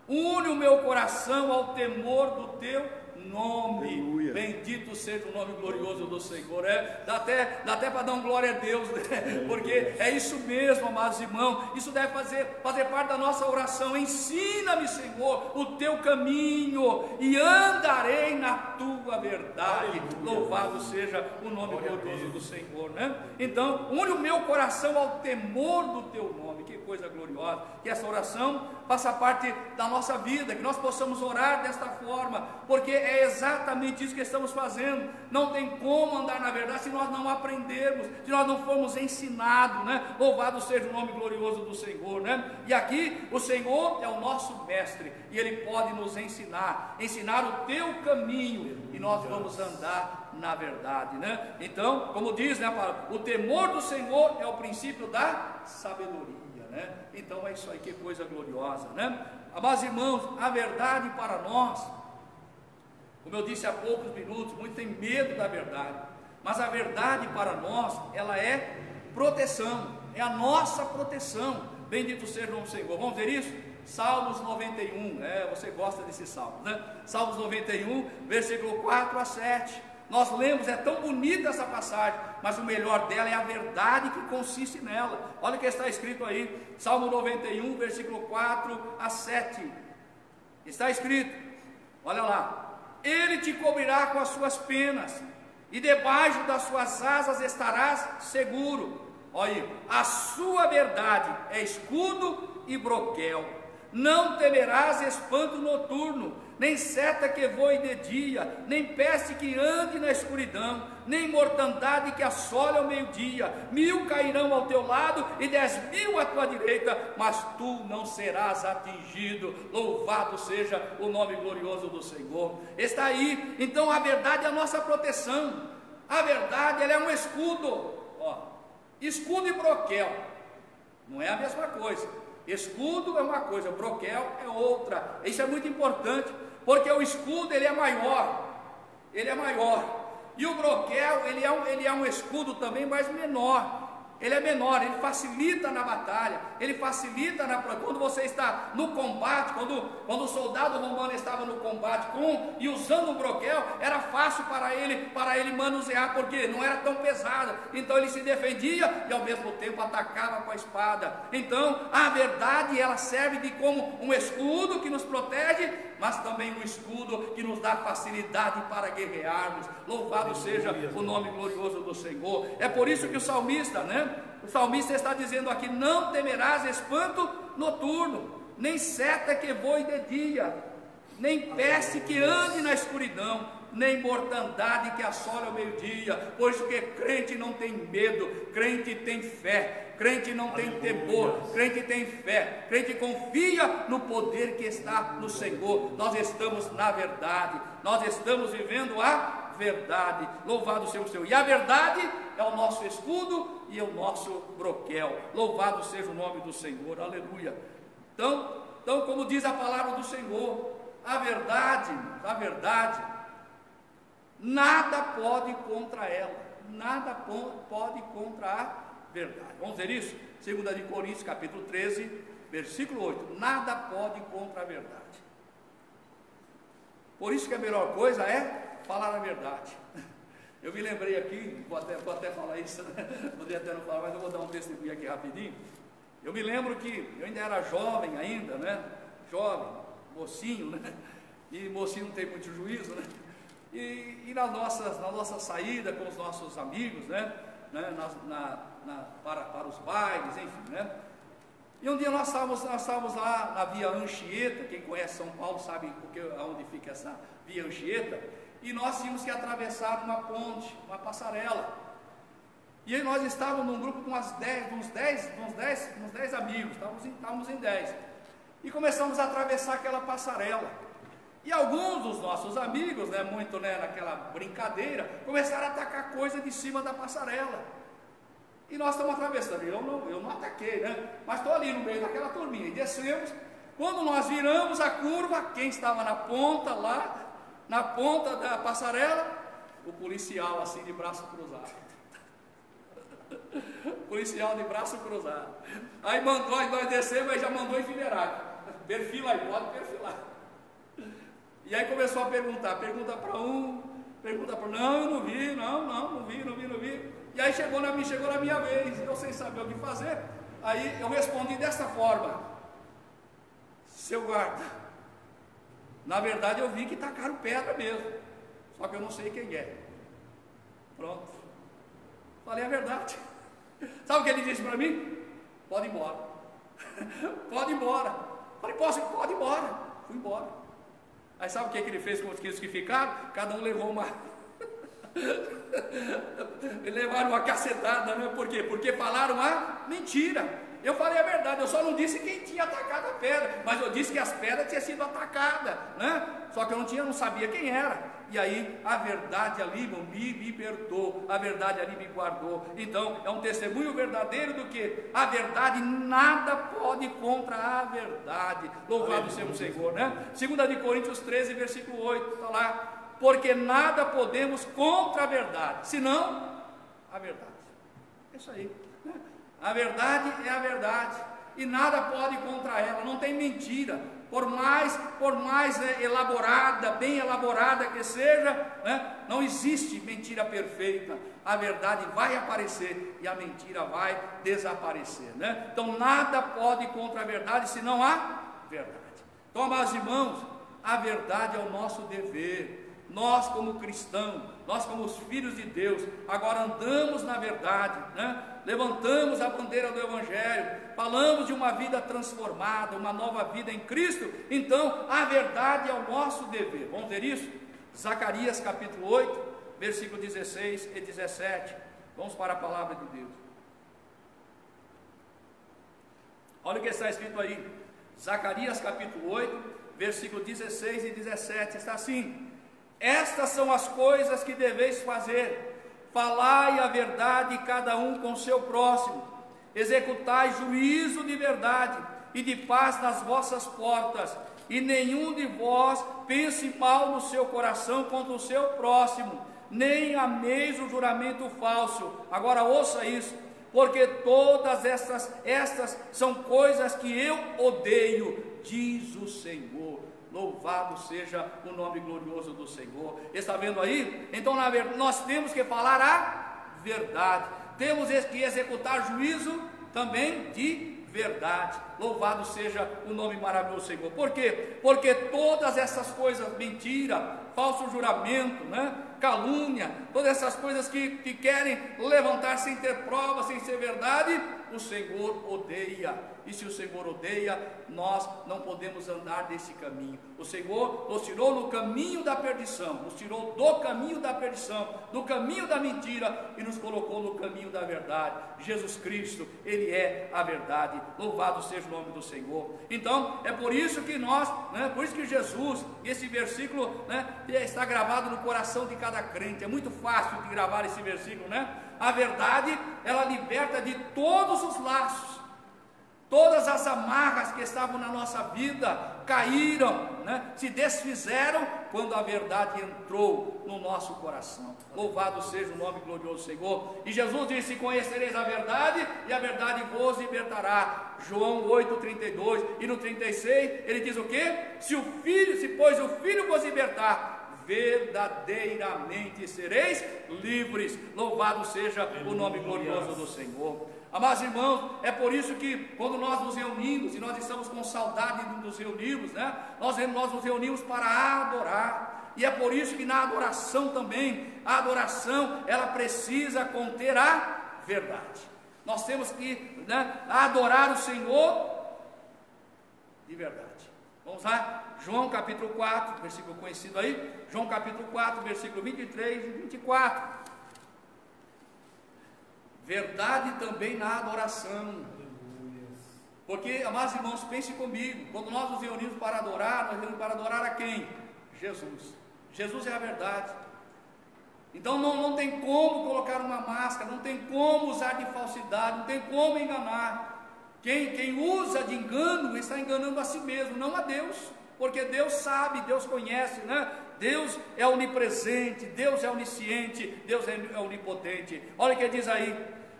Speaker 1: Une o meu coração ao temor do teu nome. Aleluia. Bendito seja o nome glorioso do Senhor. Dá até para dar um glória a Deus, né? Porque é isso mesmo, amados irmãos. Isso deve fazer parte da nossa oração. Ensina-me, Senhor, o teu caminho, e andarei na tua verdade. Aleluia. Louvado seja o nome glorioso do Senhor, né? Então, une o meu coração ao temor do teu nome. Que coisa gloriosa. Que essa oração faça parte da nossa vida, que nós possamos orar desta forma, porque é exatamente isso que estamos fazendo. Não tem como andar na verdade se nós não aprendermos, se nós não formos ensinados, né? Louvado seja o nome glorioso do Senhor, né? E aqui o Senhor é o nosso mestre, e Ele pode nos ensinar o teu caminho, e nós vamos andar na verdade, né? Então, como diz, né, o temor do Senhor é o princípio da sabedoria, né? Então é isso aí, que coisa gloriosa, né? Amados irmãos, a verdade para nós, como eu disse há poucos minutos, muitos têm medo da verdade, mas a verdade para nós, ela é proteção, é a nossa proteção. Bendito seja o nome do Senhor. Vamos ver isso? Salmos 91, você gosta desse salmo, né? Salmos 91, versículo 4 a 7. Nós lemos, é tão bonita essa passagem, mas o melhor dela é a verdade que consiste nela. Olha o que está escrito aí, Salmo 91, versículo 4 a 7. Está escrito, olha lá: Ele te cobrirá com as suas penas, e debaixo das suas asas estarás seguro. Olha aí, a sua verdade é escudo e broquel. Não temerás espanto noturno, nem seta que voe de dia, nem peste que ande na escuridão, nem mortandade que assole ao meio-dia. 1000 cairão ao teu lado e 10.000 à tua direita, mas tu não serás atingido. Louvado seja o nome glorioso do Senhor. Está aí, então a verdade é a nossa proteção. A verdade, ela é um escudo. Escudo e broquel não é a mesma coisa. Escudo é uma coisa, broquel é outra. Isso é muito importante, porque o escudo, ele é maior, e o broquel, ele é um escudo também, mas menor. ele é menor, ele facilita na batalha, ele facilita quando você está no combate, quando o soldado romano estava no combate e usando o broquel, era fácil para ele manusear, porque não era tão pesado, então ele se defendia e ao mesmo tempo atacava com a espada. Então a verdade, ela serve como um escudo que nos protege, mas também um escudo que nos dá facilidade para guerrearmos. Louvado seja o nome glorioso do Senhor. É por isso que o salmista está dizendo aqui: não temerás espanto noturno, nem seta que voe de dia, nem peste que ande na escuridão, nem mortandade que assole ao meio-dia. Pois que crente não tem medo, crente tem fé, crente não tem temor, crente tem fé, crente confia no poder que está no Senhor. Nós estamos na verdade, nós estamos vivendo a verdade. Louvado seja o Senhor. E a verdade é o nosso escudo e o nosso broquel. Louvado seja o nome do Senhor. Aleluia. Então como diz a palavra do Senhor, a verdade, nada pode contra ela, nada pode contra a verdade. Vamos ver isso? 2 de Coríntios capítulo 13, versículo 8. Nada pode contra a verdade. Por isso que a melhor coisa é falar a verdade. Eu me lembrei aqui, vou até falar isso, né? Poderia até não falar, mas eu vou dar um testemunho aqui rapidinho. Eu me lembro que eu ainda era jovem ainda, né? Jovem, mocinho, né? E mocinho não tem muito juízo, né? E na nossa saída com os nossos amigos, né? Para os bailes, enfim, né? E um dia nós estávamos lá na Via Anchieta. Quem conhece São Paulo sabe onde fica essa Via Anchieta. E nós tínhamos que atravessar uma ponte, uma passarela. E aí nós estávamos num grupo com uns 10 amigos, estávamos em 10. E começamos a atravessar aquela passarela. E alguns dos nossos amigos, naquela brincadeira, começaram a atacar coisa de cima da passarela. E nós estamos atravessando. Eu não ataquei, né? Mas estou ali no meio daquela turminha. E descemos. Quando nós viramos a curva, quem estava na ponta da passarela? O policial, assim, de braço cruzado. Policial de braço cruzado. Aí nós descemos, aí já mandou enfileirar. Perfila aí, pode perfilar. E aí começou a pergunta para um, pergunta para não, eu não vi, não vi. E aí chegou na minha vez, eu sem saber o que fazer. Aí eu respondi dessa forma: seu guarda, na verdade eu vi que tacaram pedra mesmo, só que eu não sei quem é. Pronto, falei a verdade. Sabe o que ele disse para mim? Pode ir embora. Pode ir embora. Falei, pode ir embora. Fui embora. Aí sabe o que ele fez com os que ficaram? Cada um levou uma levaram uma cacetada, né? Por quê? Porque falaram a mentira. Eu falei a verdade, eu só não disse quem tinha atacado a pedra, mas eu disse que as pedras tinham sido atacadas, né? Só que eu não sabia quem era. E aí a verdade ali me libertou, a verdade ali me guardou. Então é um testemunho verdadeiro do que a verdade nada pode contra a verdade. Louvado seja o Senhor, né? 2 de Coríntios 13, versículo 8, está lá. Porque nada podemos contra a verdade, senão a verdade. É isso aí, né? A verdade é a verdade, e nada pode contra ela, não tem mentira. Por mais elaborada, bem elaborada que seja, né? Não existe mentira perfeita. A verdade vai aparecer e a mentira vai desaparecer, né? Então nada pode contra a verdade, senão a verdade. Então, amados irmãos, a verdade é o nosso dever. Nós como cristãos, nós como os filhos de Deus, agora andamos na verdade, né? Levantamos a bandeira do Evangelho, falamos de uma vida transformada, uma nova vida em Cristo. Então a verdade é o nosso dever. Vamos ver isso? Zacarias capítulo 8, versículo 16 e 17. Vamos para a palavra de Deus. Olha o que está escrito aí, Zacarias capítulo 8, versículo 16 e 17, está assim: estas são as coisas que deveis fazer: falai a verdade cada um com seu próximo, executai juízo de verdade e de paz nas vossas portas, e nenhum de vós pense mal no seu coração contra o seu próximo, nem ameis o juramento falso. Agora ouça isso: porque todas estas são coisas que eu odeio, diz o Senhor. Louvado seja o nome glorioso do Senhor. Está vendo aí? Então, na verdade, nós temos que falar a verdade, temos que executar juízo também de verdade. Louvado seja o nome maravilhoso do Senhor. Por quê? Porque todas essas coisas, mentira, falso juramento, calúnia, todas essas coisas que querem levantar sem ter prova, sem ser verdade, o Senhor odeia. E se o Senhor odeia, nós não podemos andar desse caminho. O Senhor nos tirou no caminho da perdição, nos tirou do caminho da perdição, do caminho da mentira, e nos colocou no caminho da verdade. Jesus Cristo, Ele é a verdade. Louvado seja o nome do Senhor. Então, é por isso que nós, por isso que Jesus, esse versículo, está gravado no coração de cada crente. É muito fácil de gravar esse versículo, A verdade, ela liberta de todos os laços. Todas as amarras que estavam na nossa vida caíram, se desfizeram quando a verdade entrou no nosso coração. Louvado seja o nome glorioso do Senhor. E Jesus disse: conhecereis a verdade, e a verdade vos libertará. João 8:32. E no 36 ele diz o quê? Se pois o Filho vos libertar, verdadeiramente sereis livres. Louvado seja o nome glorioso do Senhor. Amados irmãos, é por isso que quando nós nos reunimos, e nós estamos com saudade de nos reunirmos, nós nos reunimos para adorar. E é por isso que na adoração também, a adoração, ela precisa conter a verdade. Nós temos que adorar o Senhor de verdade. Vamos lá? João capítulo 4, versículo conhecido aí, João capítulo 4, versículo 23 e 24. Verdade também na adoração. Porque, amados irmãos, pense comigo, quando nós nos reunimos para adorar, nós reunimos para adorar a quem? Jesus. Jesus é a verdade. Então não tem como colocar uma máscara, não tem como usar de falsidade, não tem como enganar. Quem usa de engano está enganando a si mesmo, não a Deus, porque Deus sabe, Deus conhece, Deus é onipresente, Deus é onisciente, Deus é onipotente. Olha o que diz aí: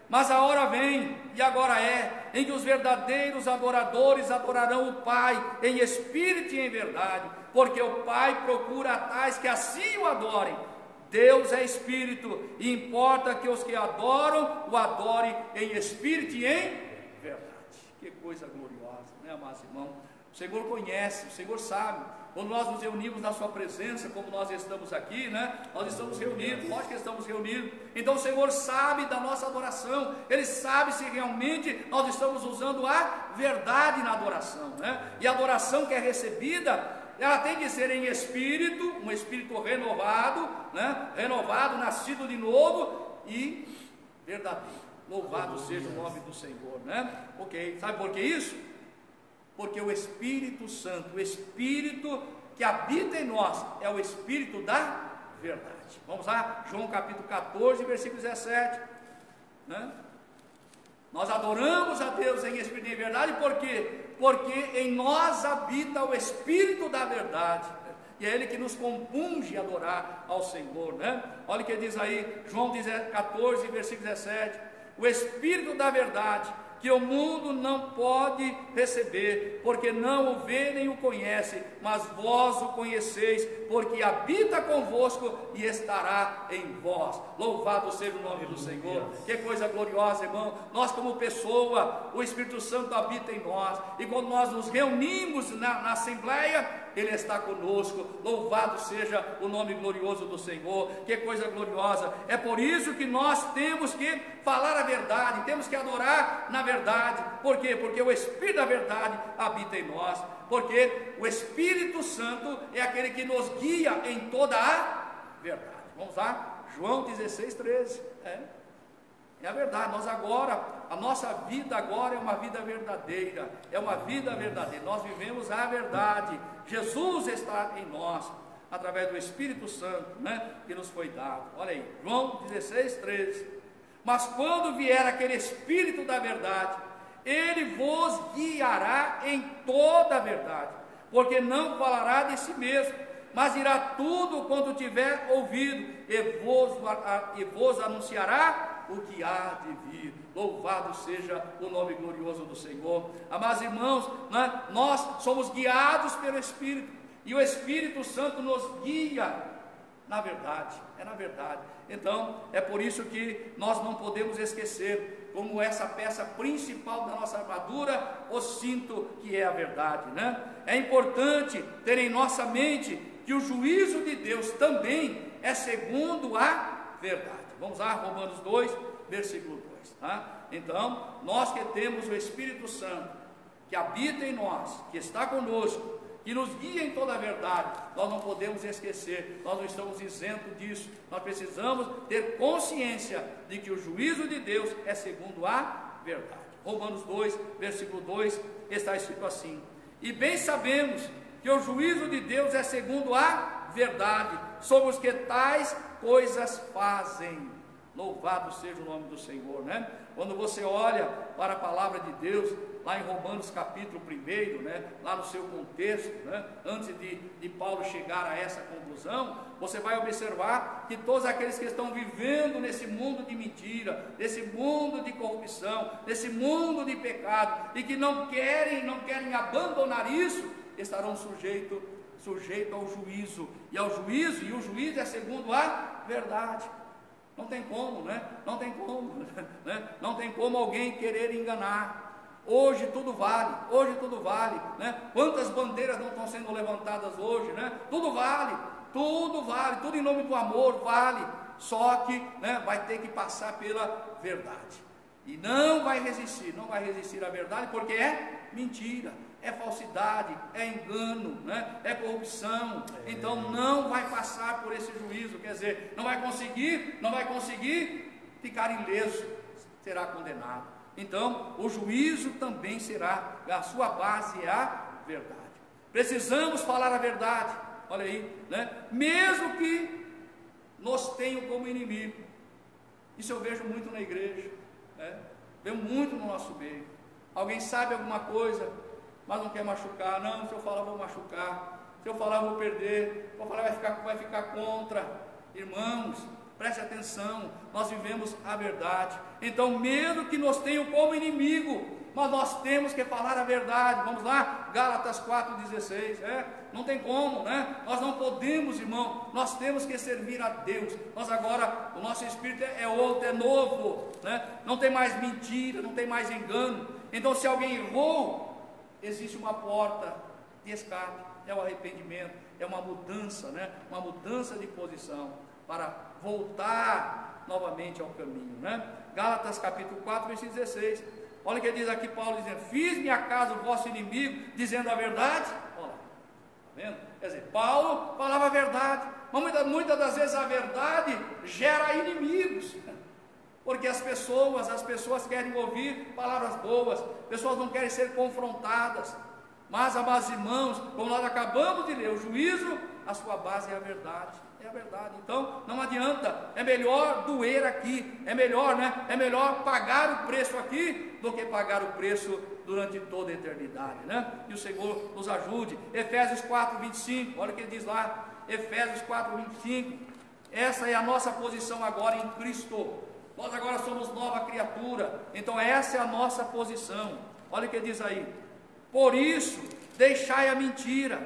Speaker 1: mas a hora vem, e agora é, em que os verdadeiros adoradores adorarão o Pai em espírito e em verdade, porque o Pai procura tais que assim o adorem. Deus é espírito, e importa que os que adoram o adorem em espírito e em verdade. Que coisa gloriosa, amados irmãos? O Senhor conhece, o Senhor sabe. Quando nós nos reunimos na sua presença, como nós estamos aqui, nós estamos reunidos, nós que estamos reunidos. Então o Senhor sabe da nossa adoração, Ele sabe se realmente nós estamos usando a verdade na adoração, E a adoração que é recebida, ela tem que ser em espírito, um espírito renovado, renovado, nascido de novo e verdadeiro. Louvado seja o nome do Senhor, Ok, sabe por que isso? Porque o Espírito Santo, o Espírito que habita em nós, é o Espírito da verdade. Vamos lá, João capítulo 14, versículo 17. Nós adoramos a Deus em Espírito e em verdade, por quê? Porque em nós habita o Espírito da verdade, e é Ele que nos compunge a adorar ao Senhor, Olha o que diz aí, João 14, versículo 17: o Espírito da verdade, que o mundo não pode receber, porque não o vê nem o conhece, mas vós o conheceis, porque habita convosco e estará em vós. Louvado seja o nome do Senhor. Que coisa gloriosa, irmão. Nós como pessoa, o Espírito Santo habita em nós, e quando nós nos reunimos na Assembleia, Ele está conosco. Louvado seja o nome glorioso do Senhor. Que coisa gloriosa. É por isso que nós temos que falar a verdade, temos que adorar na verdade. Por quê? Porque o Espírito da verdade habita em nós, porque o Espírito Santo é aquele que nos guia em toda a verdade. Vamos lá, João 16, 13. É a verdade. Nós agora, a nossa vida agora é uma vida verdadeira, é uma vida verdadeira. Nós vivemos a verdade. Jesus está em nós, através do Espírito Santo, que nos foi dado. Olha aí, João 16, 13. Mas quando vier aquele Espírito da verdade, Ele vos guiará em toda a verdade, porque não falará de si mesmo, mas dirá tudo quanto tiver ouvido, e vos anunciará o que há de vir. Louvado seja o nome glorioso do Senhor. Amados irmãos, né, nós somos guiados pelo Espírito, e o Espírito Santo nos guia na verdade, é na verdade. Então, é por isso que nós não podemos esquecer, como essa peça principal da nossa armadura, o cinto, que é a verdade, né? É importante ter em nossa mente que o juízo de Deus também é segundo a verdade. Vamos lá, Romanos 2, versículo 2, tá? Então, nós que temos o Espírito Santo, que habita em nós, que está conosco, que nos guia em toda a verdade, nós não podemos esquecer, nós não estamos isentos disso. Nós precisamos ter consciência de que o juízo de Deus é segundo a verdade. Romanos 2, versículo 2, está escrito assim: e bem sabemos que o juízo de Deus é segundo a verdade sobre os que tais coisas fazem. Louvado seja o nome do Senhor, né? Quando você olha para a palavra de Deus, lá em Romanos capítulo 1, né, lá no seu contexto, né, antes de Paulo chegar a essa conclusão, você vai observar que todos aqueles que estão vivendo nesse mundo de mentira, nesse mundo de corrupção, nesse mundo de pecado, e que não querem abandonar isso, estarão sujeitos ao juízo, e o juízo é segundo a verdade. Não tem como, né? Não tem como, né? Não tem como alguém querer enganar. Hoje tudo vale, né? Quantas bandeiras não estão sendo levantadas hoje, né? Tudo vale, tudo em nome do amor vale. Só que, né, vai ter que passar pela verdade. E não vai resistir à verdade, porque é mentira, é falsidade, é engano, né? É corrupção. Então não vai passar por esse juízo, quer dizer, não vai conseguir ficar ileso, será condenado. Então o juízo também será, a sua base é a verdade. Precisamos falar a verdade, olha aí, né? Mesmo que nos tenham como inimigo. Isso eu vejo muito na igreja, né? Vejo muito no nosso meio. Alguém sabe alguma coisa, mas não quer machucar. Não, se eu falar vou machucar, se eu falar vou perder, se eu falar vai ficar contra. Irmãos, preste atenção, nós vivemos a verdade. Então, mesmo que nos tenham como inimigo, mas nós temos que falar a verdade. Vamos lá, Gálatas 4,16, não tem como, né? Nós não podemos, irmão, nós temos que servir a Deus. Nós agora, o nosso espírito é outro, é novo, né? Não tem mais mentira, não tem mais engano. Então, se alguém errou, existe uma porta de escape, é o arrependimento, é uma mudança, né? Uma mudança de posição para voltar novamente ao caminho, né? Gálatas capítulo 4, versículo 16. Olha o que diz aqui Paulo dizendo: fiz-me acaso o vosso inimigo, dizendo a verdade? Olha lá, está vendo? Quer dizer, Paulo falava a verdade, mas muitas das vezes a verdade gera inimigos, porque as pessoas querem ouvir palavras boas, pessoas não querem ser confrontadas. Mas, amados irmãos, como nós acabamos de ler, o juízo, a sua base é a verdade. É a verdade. Então não adianta, é melhor doer aqui, é melhor, né? É melhor pagar o preço aqui do que pagar o preço durante toda a eternidade, né? Que o Senhor nos ajude. Efésios 4:25, olha o que ele diz lá, Efésios 4:25. Essa é a nossa posição agora em Cristo. Nós agora somos nova criatura. Então essa é a nossa posição. Olha o que ele diz aí: por isso deixai a mentira.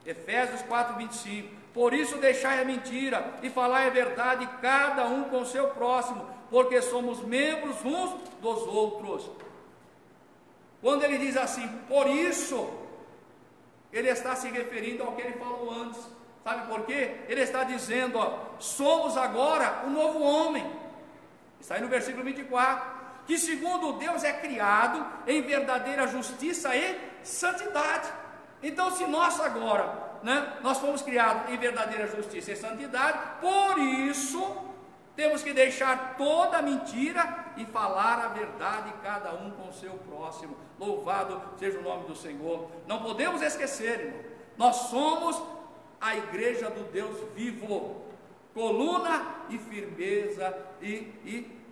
Speaker 1: Efésios 4:25. Por isso deixai a mentira e falai a verdade, cada um com o seu próximo, porque somos membros uns dos outros. Quando ele diz assim, por isso, ele está se referindo ao que ele falou antes. Sabe por quê? Ele está dizendo, somos agora o novo homem. Está aí no versículo 24. Que segundo Deus é criado em verdadeira justiça e santidade. Então, se nós agora, né, nós fomos criados em verdadeira justiça e santidade, por isso temos que deixar toda a mentira e falar a verdade, cada um com o seu próximo. Louvado seja o nome do Senhor. Não podemos esquecer, irmão, nós somos a igreja do Deus vivo, coluna e firmeza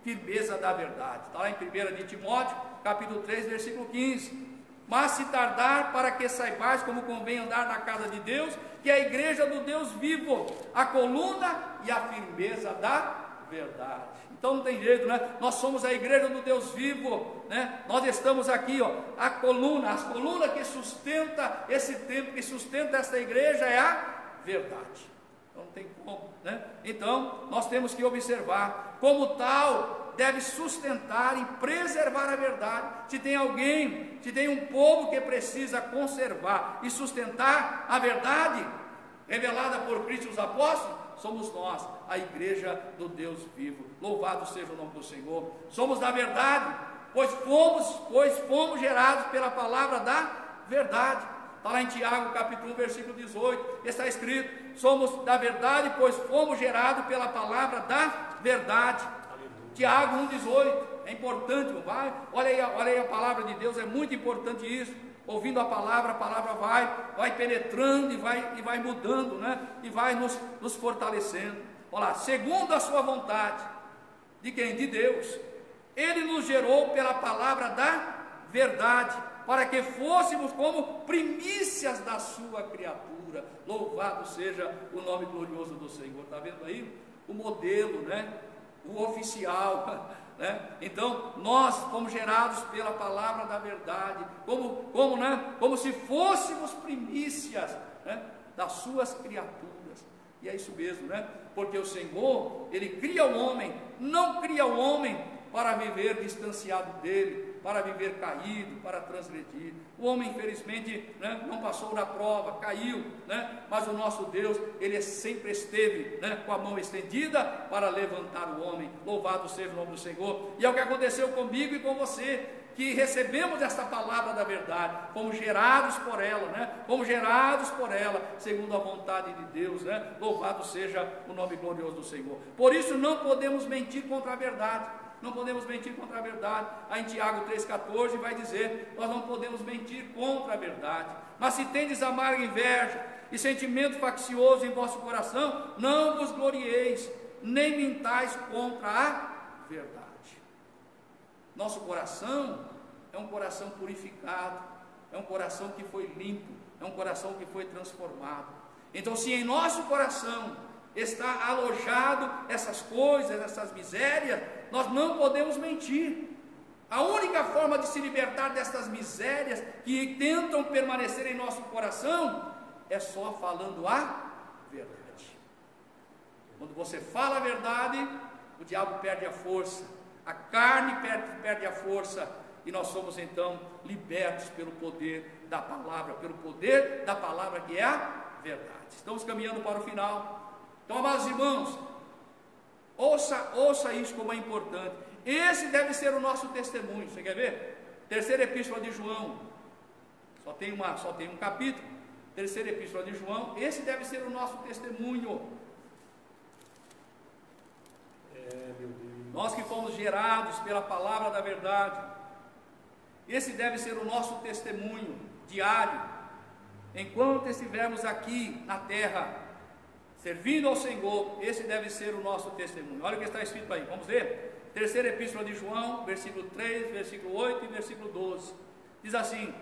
Speaker 1: firmeza da verdade. Está lá em 1 de Timóteo capítulo 3, versículo 15. Mas se tardar, para que saibais como convém andar na casa de Deus, que é a igreja do Deus vivo, a coluna e a firmeza da verdade. Então não tem jeito, né? Nós somos a igreja do Deus vivo, né? Nós estamos aqui, ó, as colunas que sustenta esse templo, que sustenta essa igreja é a verdade. Então não tem como, né? Então nós temos que observar como tal deve sustentar e preservar a verdade. Se tem alguém, se tem um povo que precisa conservar e sustentar a verdade revelada por Cristo e os apóstolos, somos nós, a igreja do Deus vivo. Louvado seja o nome do Senhor. Somos da verdade, pois fomos gerados pela palavra da verdade. Está lá em Tiago capítulo 1, versículo 18, está escrito: somos da verdade, pois fomos gerados pela palavra da verdade. Tiago 1,18, é importante, não vai? Olha aí a palavra de Deus, é muito importante isso. Ouvindo a palavra vai penetrando e vai mudando, né? E vai nos fortalecendo. Olha lá, segundo a sua vontade, de quem? De Deus, Ele nos gerou pela palavra da verdade, para que fôssemos como primícias da sua criatura. Louvado seja o nome glorioso do Senhor. Está vendo aí? O modelo, né? O oficial, né? Então nós fomos gerados pela palavra da verdade, como se fôssemos primícias, né, das suas criaturas. E é isso mesmo, né? Porque o Senhor, Ele cria o homem, não cria o homem para viver distanciado dele, para viver caído, para transgredir. O homem, infelizmente, né, não passou na prova, caiu, né, mas o nosso Deus, Ele sempre esteve, né, com a mão estendida para levantar o homem. Louvado seja o nome do Senhor. E é o que aconteceu comigo e com você, que recebemos esta palavra da verdade, fomos gerados por ela, né? Fomos gerados por ela, segundo a vontade de Deus, né? Louvado seja o nome glorioso do Senhor. Por isso não podemos mentir contra a verdade. Não podemos mentir contra a verdade. Aí em Tiago 3,14 vai dizer: nós não podemos mentir contra a verdade. Mas se tendes amarga inveja e sentimento faccioso em vosso coração, não vos glorieis, nem mintais contra a verdade. Nosso coração é um coração purificado, é um coração que foi limpo, é um coração que foi transformado. Então, se em nosso coração está alojado essas coisas, essas misérias, nós não podemos mentir. A única forma de se libertar dessas misérias que tentam permanecer em nosso coração é só falando a verdade. Quando você fala a verdade, o diabo perde a força, a carne perde a força, e nós somos então libertos pelo poder da palavra, que é a verdade. Estamos caminhando para o final. Então, amados irmãos, ouça isso como é importante. Esse deve ser o nosso testemunho. Você quer ver? Terceira epístola de João, só tem um capítulo. Terceira epístola de João, esse deve ser o nosso testemunho.
Speaker 2: Meu Deus.
Speaker 1: Nós que fomos gerados pela palavra da verdade, esse deve ser o nosso testemunho diário, enquanto estivermos aqui na terra, servindo ao Senhor. Esse deve ser o nosso testemunho. Olha o que está escrito aí, vamos ler? Terceira epístola de João, versículo 3, versículo 8 e versículo 12, diz assim: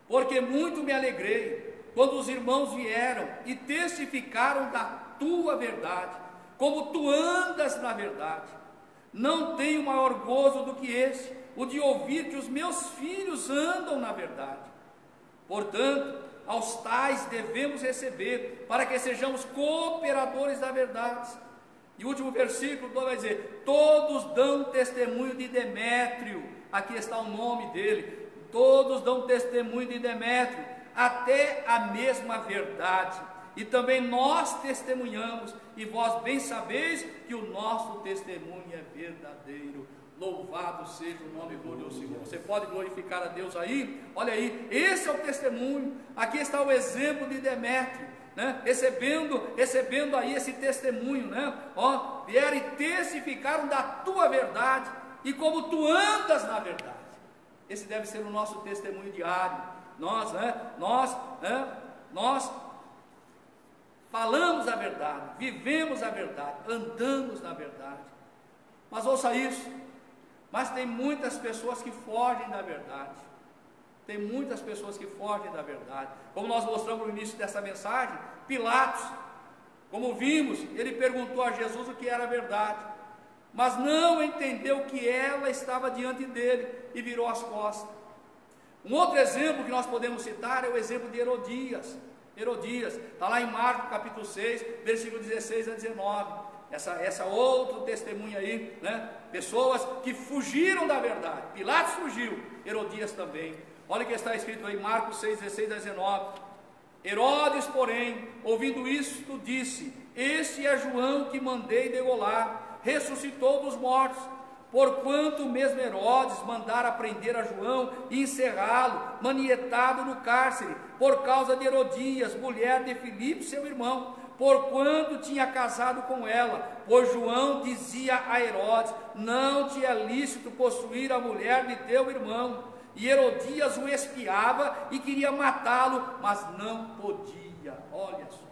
Speaker 1: porque muito me alegrei quando os irmãos vieram e testificaram da tua verdade, como tu andas na verdade. Não tenho maior gozo do que esse, o de ouvir que os meus filhos andam na verdade. Portanto, aos tais devemos receber, para que sejamos cooperadores da verdade. E o último versículo vai dizer: todos dão testemunho de Demétrio. Aqui está o nome dele. Todos dão testemunho de Demétrio, até a mesma verdade. E também nós testemunhamos, e vós bem sabeis que o nosso testemunho é verdadeiro. Louvado seja o nome glorioso do Senhor. Você pode glorificar a Deus aí? Olha aí, esse é o testemunho. Aqui está o exemplo de Demétrio, né? Recebendo aí esse testemunho, né? Ó, vieram e testificaram da tua verdade, e como tu andas na verdade. Esse deve ser o nosso testemunho diário. Nós falamos a verdade, vivemos a verdade, andamos na verdade. Mas ouça isso, mas tem muitas pessoas que fogem da verdade. Tem muitas pessoas que fogem da verdade. Como nós mostramos no início dessa mensagem, Pilatos, como vimos, ele perguntou a Jesus o que era a verdade, mas não entendeu que ela estava diante dele e virou as costas. Um outro exemplo que nós podemos citar é o exemplo de Herodias. Herodias, está lá em Marcos capítulo 6, versículo 16 a 19. Essa outro testemunho aí, né? Pessoas que fugiram da verdade. Pilatos fugiu, Herodias também. Olha o que está escrito aí, Marcos 6, 16 a 19. Herodes, porém, ouvindo isto, disse: este é João que mandei degolar, ressuscitou dos mortos. Porquanto mesmo Herodes mandara prender a João e encerrá-lo, manietado no cárcere, por causa de Herodias, mulher de Filipe, seu irmão, porquanto tinha casado com ela. Pois João dizia a Herodes: não te é lícito possuir a mulher de teu irmão. E Herodias o espiava e queria matá-lo, mas não podia. Olha só.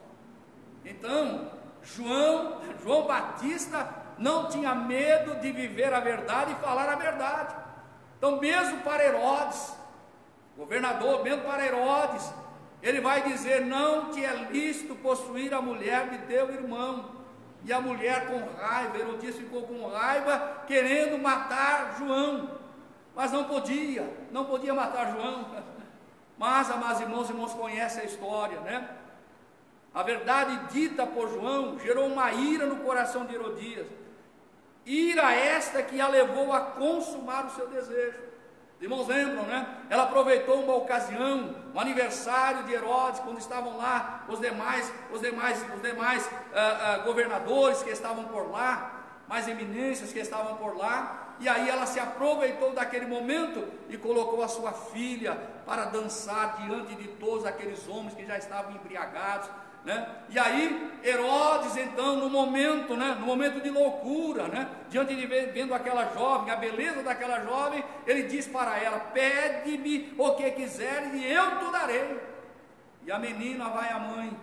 Speaker 1: Então, João Batista não tinha medo de viver a verdade e falar a verdade. Então, mesmo para Herodes, governador, mesmo para Herodes, ele vai dizer: não te é lícito possuir a mulher de teu irmão. E a mulher com raiva, Herodias ficou com raiva, querendo matar João, mas não podia matar João. Mas, amados irmãos conhecem a história, né? A verdade dita por João gerou uma ira no coração de Herodias, ira esta que a levou a consumar o seu desejo. Os irmãos lembram, né? Ela aproveitou uma ocasião, um aniversário de Herodes, quando estavam lá os demais governadores que estavam por lá, mais eminências que estavam por lá, e aí ela se aproveitou daquele momento e colocou a sua filha para dançar diante de todos aqueles homens que já estavam embriagados, né? E aí Herodes, então, no momento de loucura, né? Diante de vendo aquela jovem, a beleza daquela jovem, ele diz para ela: pede-me o que quiseres e eu te darei. E a menina vai à mãe,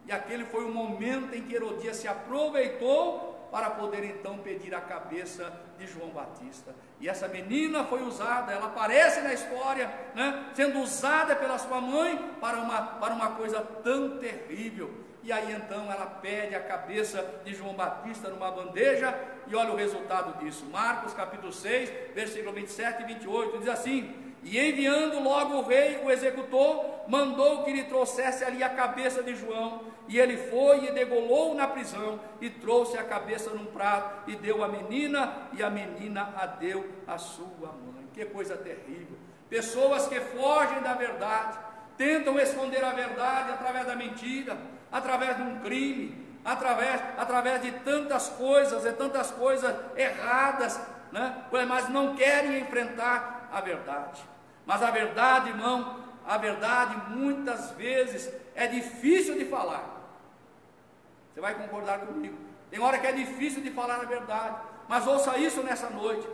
Speaker 1: e aquele foi o momento em que Herodias se aproveitou para poder então pedir a cabeça de João Batista. E essa menina foi usada, ela aparece na história, né, sendo usada pela sua mãe para uma coisa tão terrível. E aí então ela pede a cabeça de João Batista numa bandeja, e olha o resultado disso. Marcos capítulo 6, versículo 27 e 28, diz assim: e enviando logo o rei, o executor, mandou que lhe trouxesse ali a cabeça de João, e ele foi e degolou na prisão, e trouxe a cabeça num prato, e deu à menina, e a menina a deu à sua mãe. Que coisa terrível! Pessoas que fogem da verdade, tentam esconder a verdade através da mentira, através de um crime, através de tantas coisas erradas, né? Mas não querem enfrentar a verdade. Mas a verdade, irmão, a verdade muitas vezes é difícil de falar. Você vai concordar comigo? Tem hora que é difícil de falar a verdade, mas ouça isso nessa noite.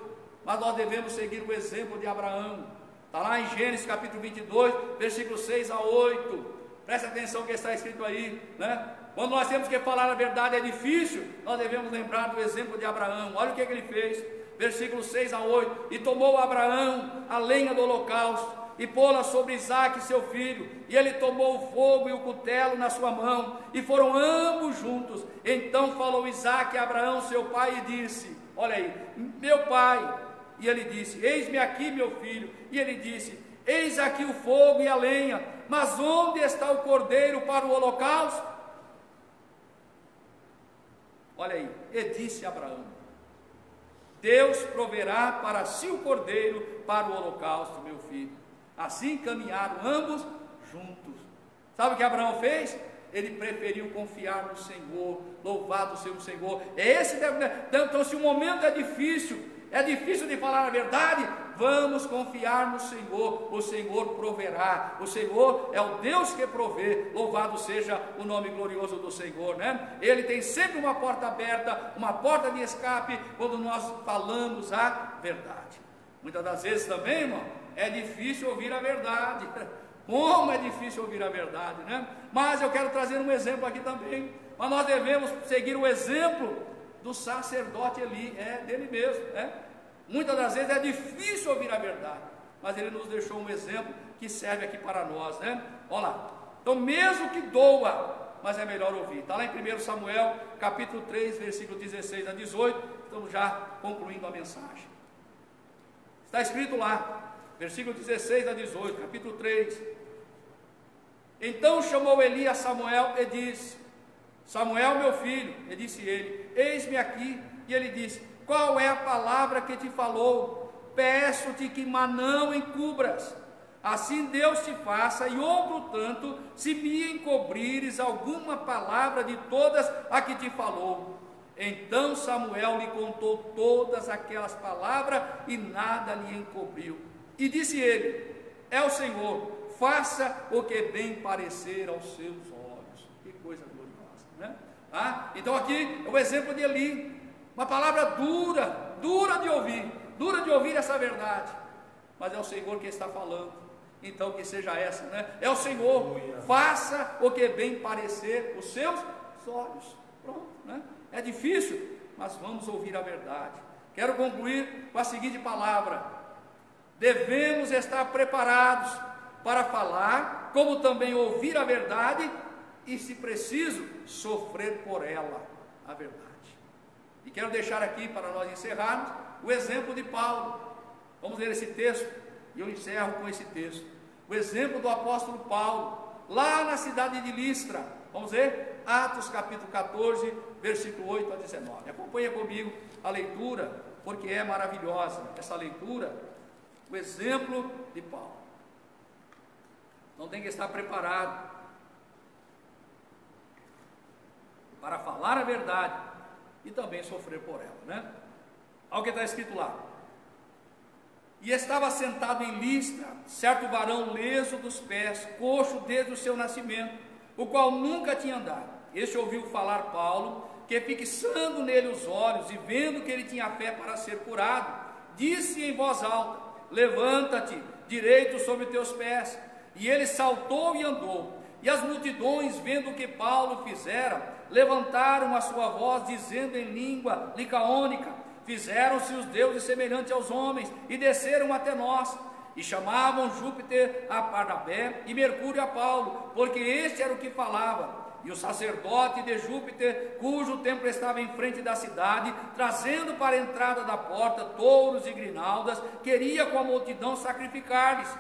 Speaker 1: Mas nós devemos seguir o exemplo de Abraão. Está lá em Gênesis capítulo 22, versículos 6 a 8. Preste atenção que está escrito aí, né? Quando nós temos que falar a verdade é difícil, nós devemos lembrar do exemplo de Abraão. Olha o que ele fez, versículos 6 a 8. E tomou Abraão a lenha do holocausto, e pô-la sobre Isaque seu filho, e ele tomou o fogo e o cutelo na sua mão, e foram ambos juntos. Então falou Isaque a Abraão seu pai e disse: olha aí, meu pai. E ele disse: eis-me aqui, meu filho. E ele disse: eis aqui o fogo e a lenha, mas onde está o cordeiro para o holocausto? Olha aí, e disse Abraão: Deus proverá para si o cordeiro para o holocausto, meu filho. Assim caminharam ambos juntos. Sabe o que Abraão fez? Ele preferiu confiar no Senhor. Louvado seja o Senhor. Então, se o momento é difícil de falar a verdade, vamos confiar no Senhor. O Senhor proverá. O Senhor é o Deus que provê. Louvado seja o nome glorioso do Senhor, né? Ele tem sempre uma porta aberta, uma porta de escape quando nós falamos a verdade. Muitas das vezes também, irmão, é difícil ouvir a verdade. Como é difícil ouvir a verdade, né? Mas eu quero trazer um exemplo aqui também. Mas nós devemos seguir o exemplo do sacerdote Eli, dele mesmo, né? Muitas das vezes é difícil ouvir a verdade. mas ele nos deixou um exemplo que serve aqui para nós, né? Olha lá, então mesmo que doa, mas é melhor ouvir. Está lá em 1 Samuel, capítulo 3, versículo 16 a 18, estamos já concluindo a mensagem. Está escrito lá, versículo 16 a 18, capítulo 3. Então chamou Eli a Samuel e disse: Samuel, meu filho. E disse ele: eis-me aqui. E ele disse: qual é a palavra que te falou? Peço-te que não encubras. Assim Deus te faça, e outro tanto, se me encobrires alguma palavra de todas a que te falou. Então Samuel lhe contou todas aquelas palavras e nada lhe encobriu. E disse ele: é o Senhor, faça o que bem parecer aos seus olhos. Que coisa gloriosa, né? Então aqui é o exemplo de Eli, uma palavra dura de ouvir essa verdade, mas é o Senhor que está falando. Então que seja essa, né? É o Senhor, faça o que bem parecer os seus olhos. Pronto, né? É difícil, mas vamos ouvir a verdade. Quero concluir com a seguinte palavra: devemos estar preparados para falar, como também ouvir a verdade e, se preciso, sofrer por ela, a verdade. E quero deixar aqui, para nós encerrarmos, o exemplo de Paulo. Vamos ler esse texto e eu encerro com esse texto. O exemplo do apóstolo Paulo, lá na cidade de Listra. Vamos ver? Atos capítulo 14, versículo 8 a 19. Acompanha comigo a leitura, porque é maravilhosa essa leitura, o exemplo de Paulo. Então tem que estar preparado para falar a verdade e também sofrer por ela, né? Olha o que está escrito lá: e estava sentado em Listra certo varão leso dos pés, coxo desde o seu nascimento, o qual nunca tinha andado. Este ouviu falar Paulo, que fixando nele os olhos e vendo que ele tinha fé para ser curado, disse em voz alta: levanta-te direito sobre teus pés. E ele saltou e andou. E as multidões, vendo o que Paulo fizera, levantaram a sua voz, dizendo em língua licaônica: fizeram-se os deuses semelhantes aos homens, e desceram até nós. E chamavam Júpiter a Barnabé e Mercúrio a Paulo, porque este era o que falava. E o sacerdote de Júpiter, cujo templo estava em frente da cidade, trazendo para a entrada da porta touros e grinaldas, queria com a multidão sacrificar-lhes.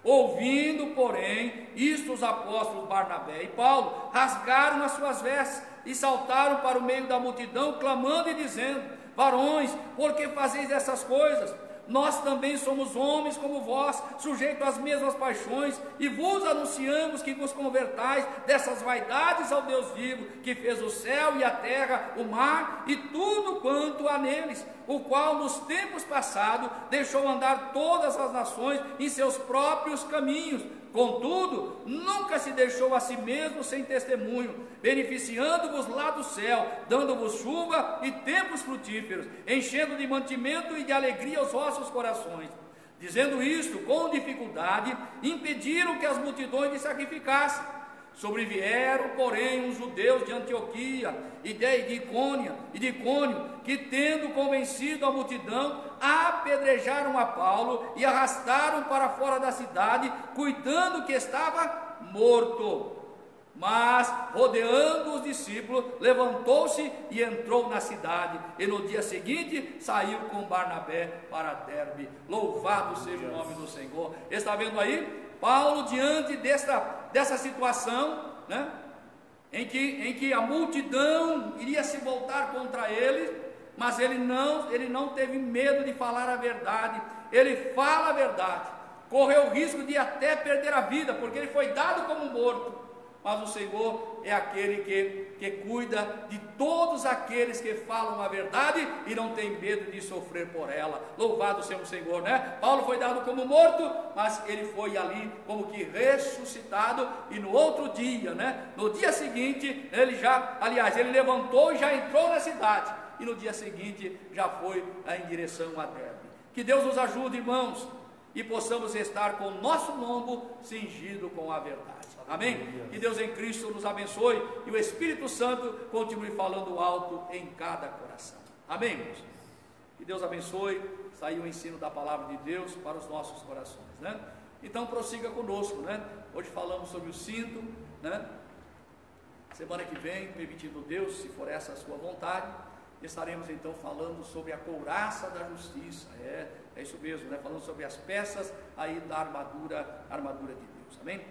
Speaker 1: Ouvindo, porém, isto, os apóstolos Barnabé e Paulo rasgaram as suas vestes e saltaram para o meio da multidão, clamando e dizendo: varões, por que fazeis essas coisas? Nós também somos homens como vós, sujeitos às mesmas paixões, e vos anunciamos que vos convertais dessas vaidades ao Deus vivo, que fez o céu e a terra, o mar e tudo quanto há neles, o qual nos tempos passados deixou andar todas as nações em seus próprios caminhos. Contudo, nunca se deixou a si mesmo sem testemunho, beneficiando-vos lá do céu, dando-vos chuva e tempos frutíferos, enchendo de mantimento e de alegria os vossos corações. Dizendo isto, com dificuldade, impediram que as multidões lhe sacrificassem. Sobrevieram, porém, os judeus de Antioquia e de Icônio, que, tendo convencido a multidão, apedrejaram a Paulo e arrastaram para fora da cidade, cuidando que estava morto. Mas, rodeando os discípulos, levantou-se e entrou na cidade, e no dia seguinte saiu com Barnabé para Derbe. Louvado seja o nome do Senhor. Está vendo aí? Paulo, diante dessa situação, né, em que a multidão iria se voltar contra ele, mas ele não teve medo de falar a verdade. Ele fala a verdade, correu o risco de até perder a vida, porque ele foi dado como morto. Mas o Senhor é aquele que cuida de todos aqueles que falam a verdade e não tem medo de sofrer por ela. Louvado seja o Senhor, né? Paulo foi dado como morto, mas ele foi ali como que ressuscitado, e no outro dia, né? No dia seguinte, ele levantou e já entrou na cidade, e no dia seguinte já foi em direção a Derbe. Que Deus nos ajude, irmãos, e possamos estar com o nosso lombo cingido com a verdade. Amém? Que Deus em Cristo nos abençoe e o Espírito Santo continue falando alto em cada coração. Amém, irmãos? Que Deus abençoe. Saiu o ensino da palavra de Deus para os nossos corações, né? Então prossiga conosco, né? Hoje falamos sobre o cinto, né? Semana que vem, permitindo Deus, se for essa a sua vontade, estaremos então falando sobre a couraça da justiça. É isso mesmo, né? Falando sobre as peças aí da armadura de Deus. Amém?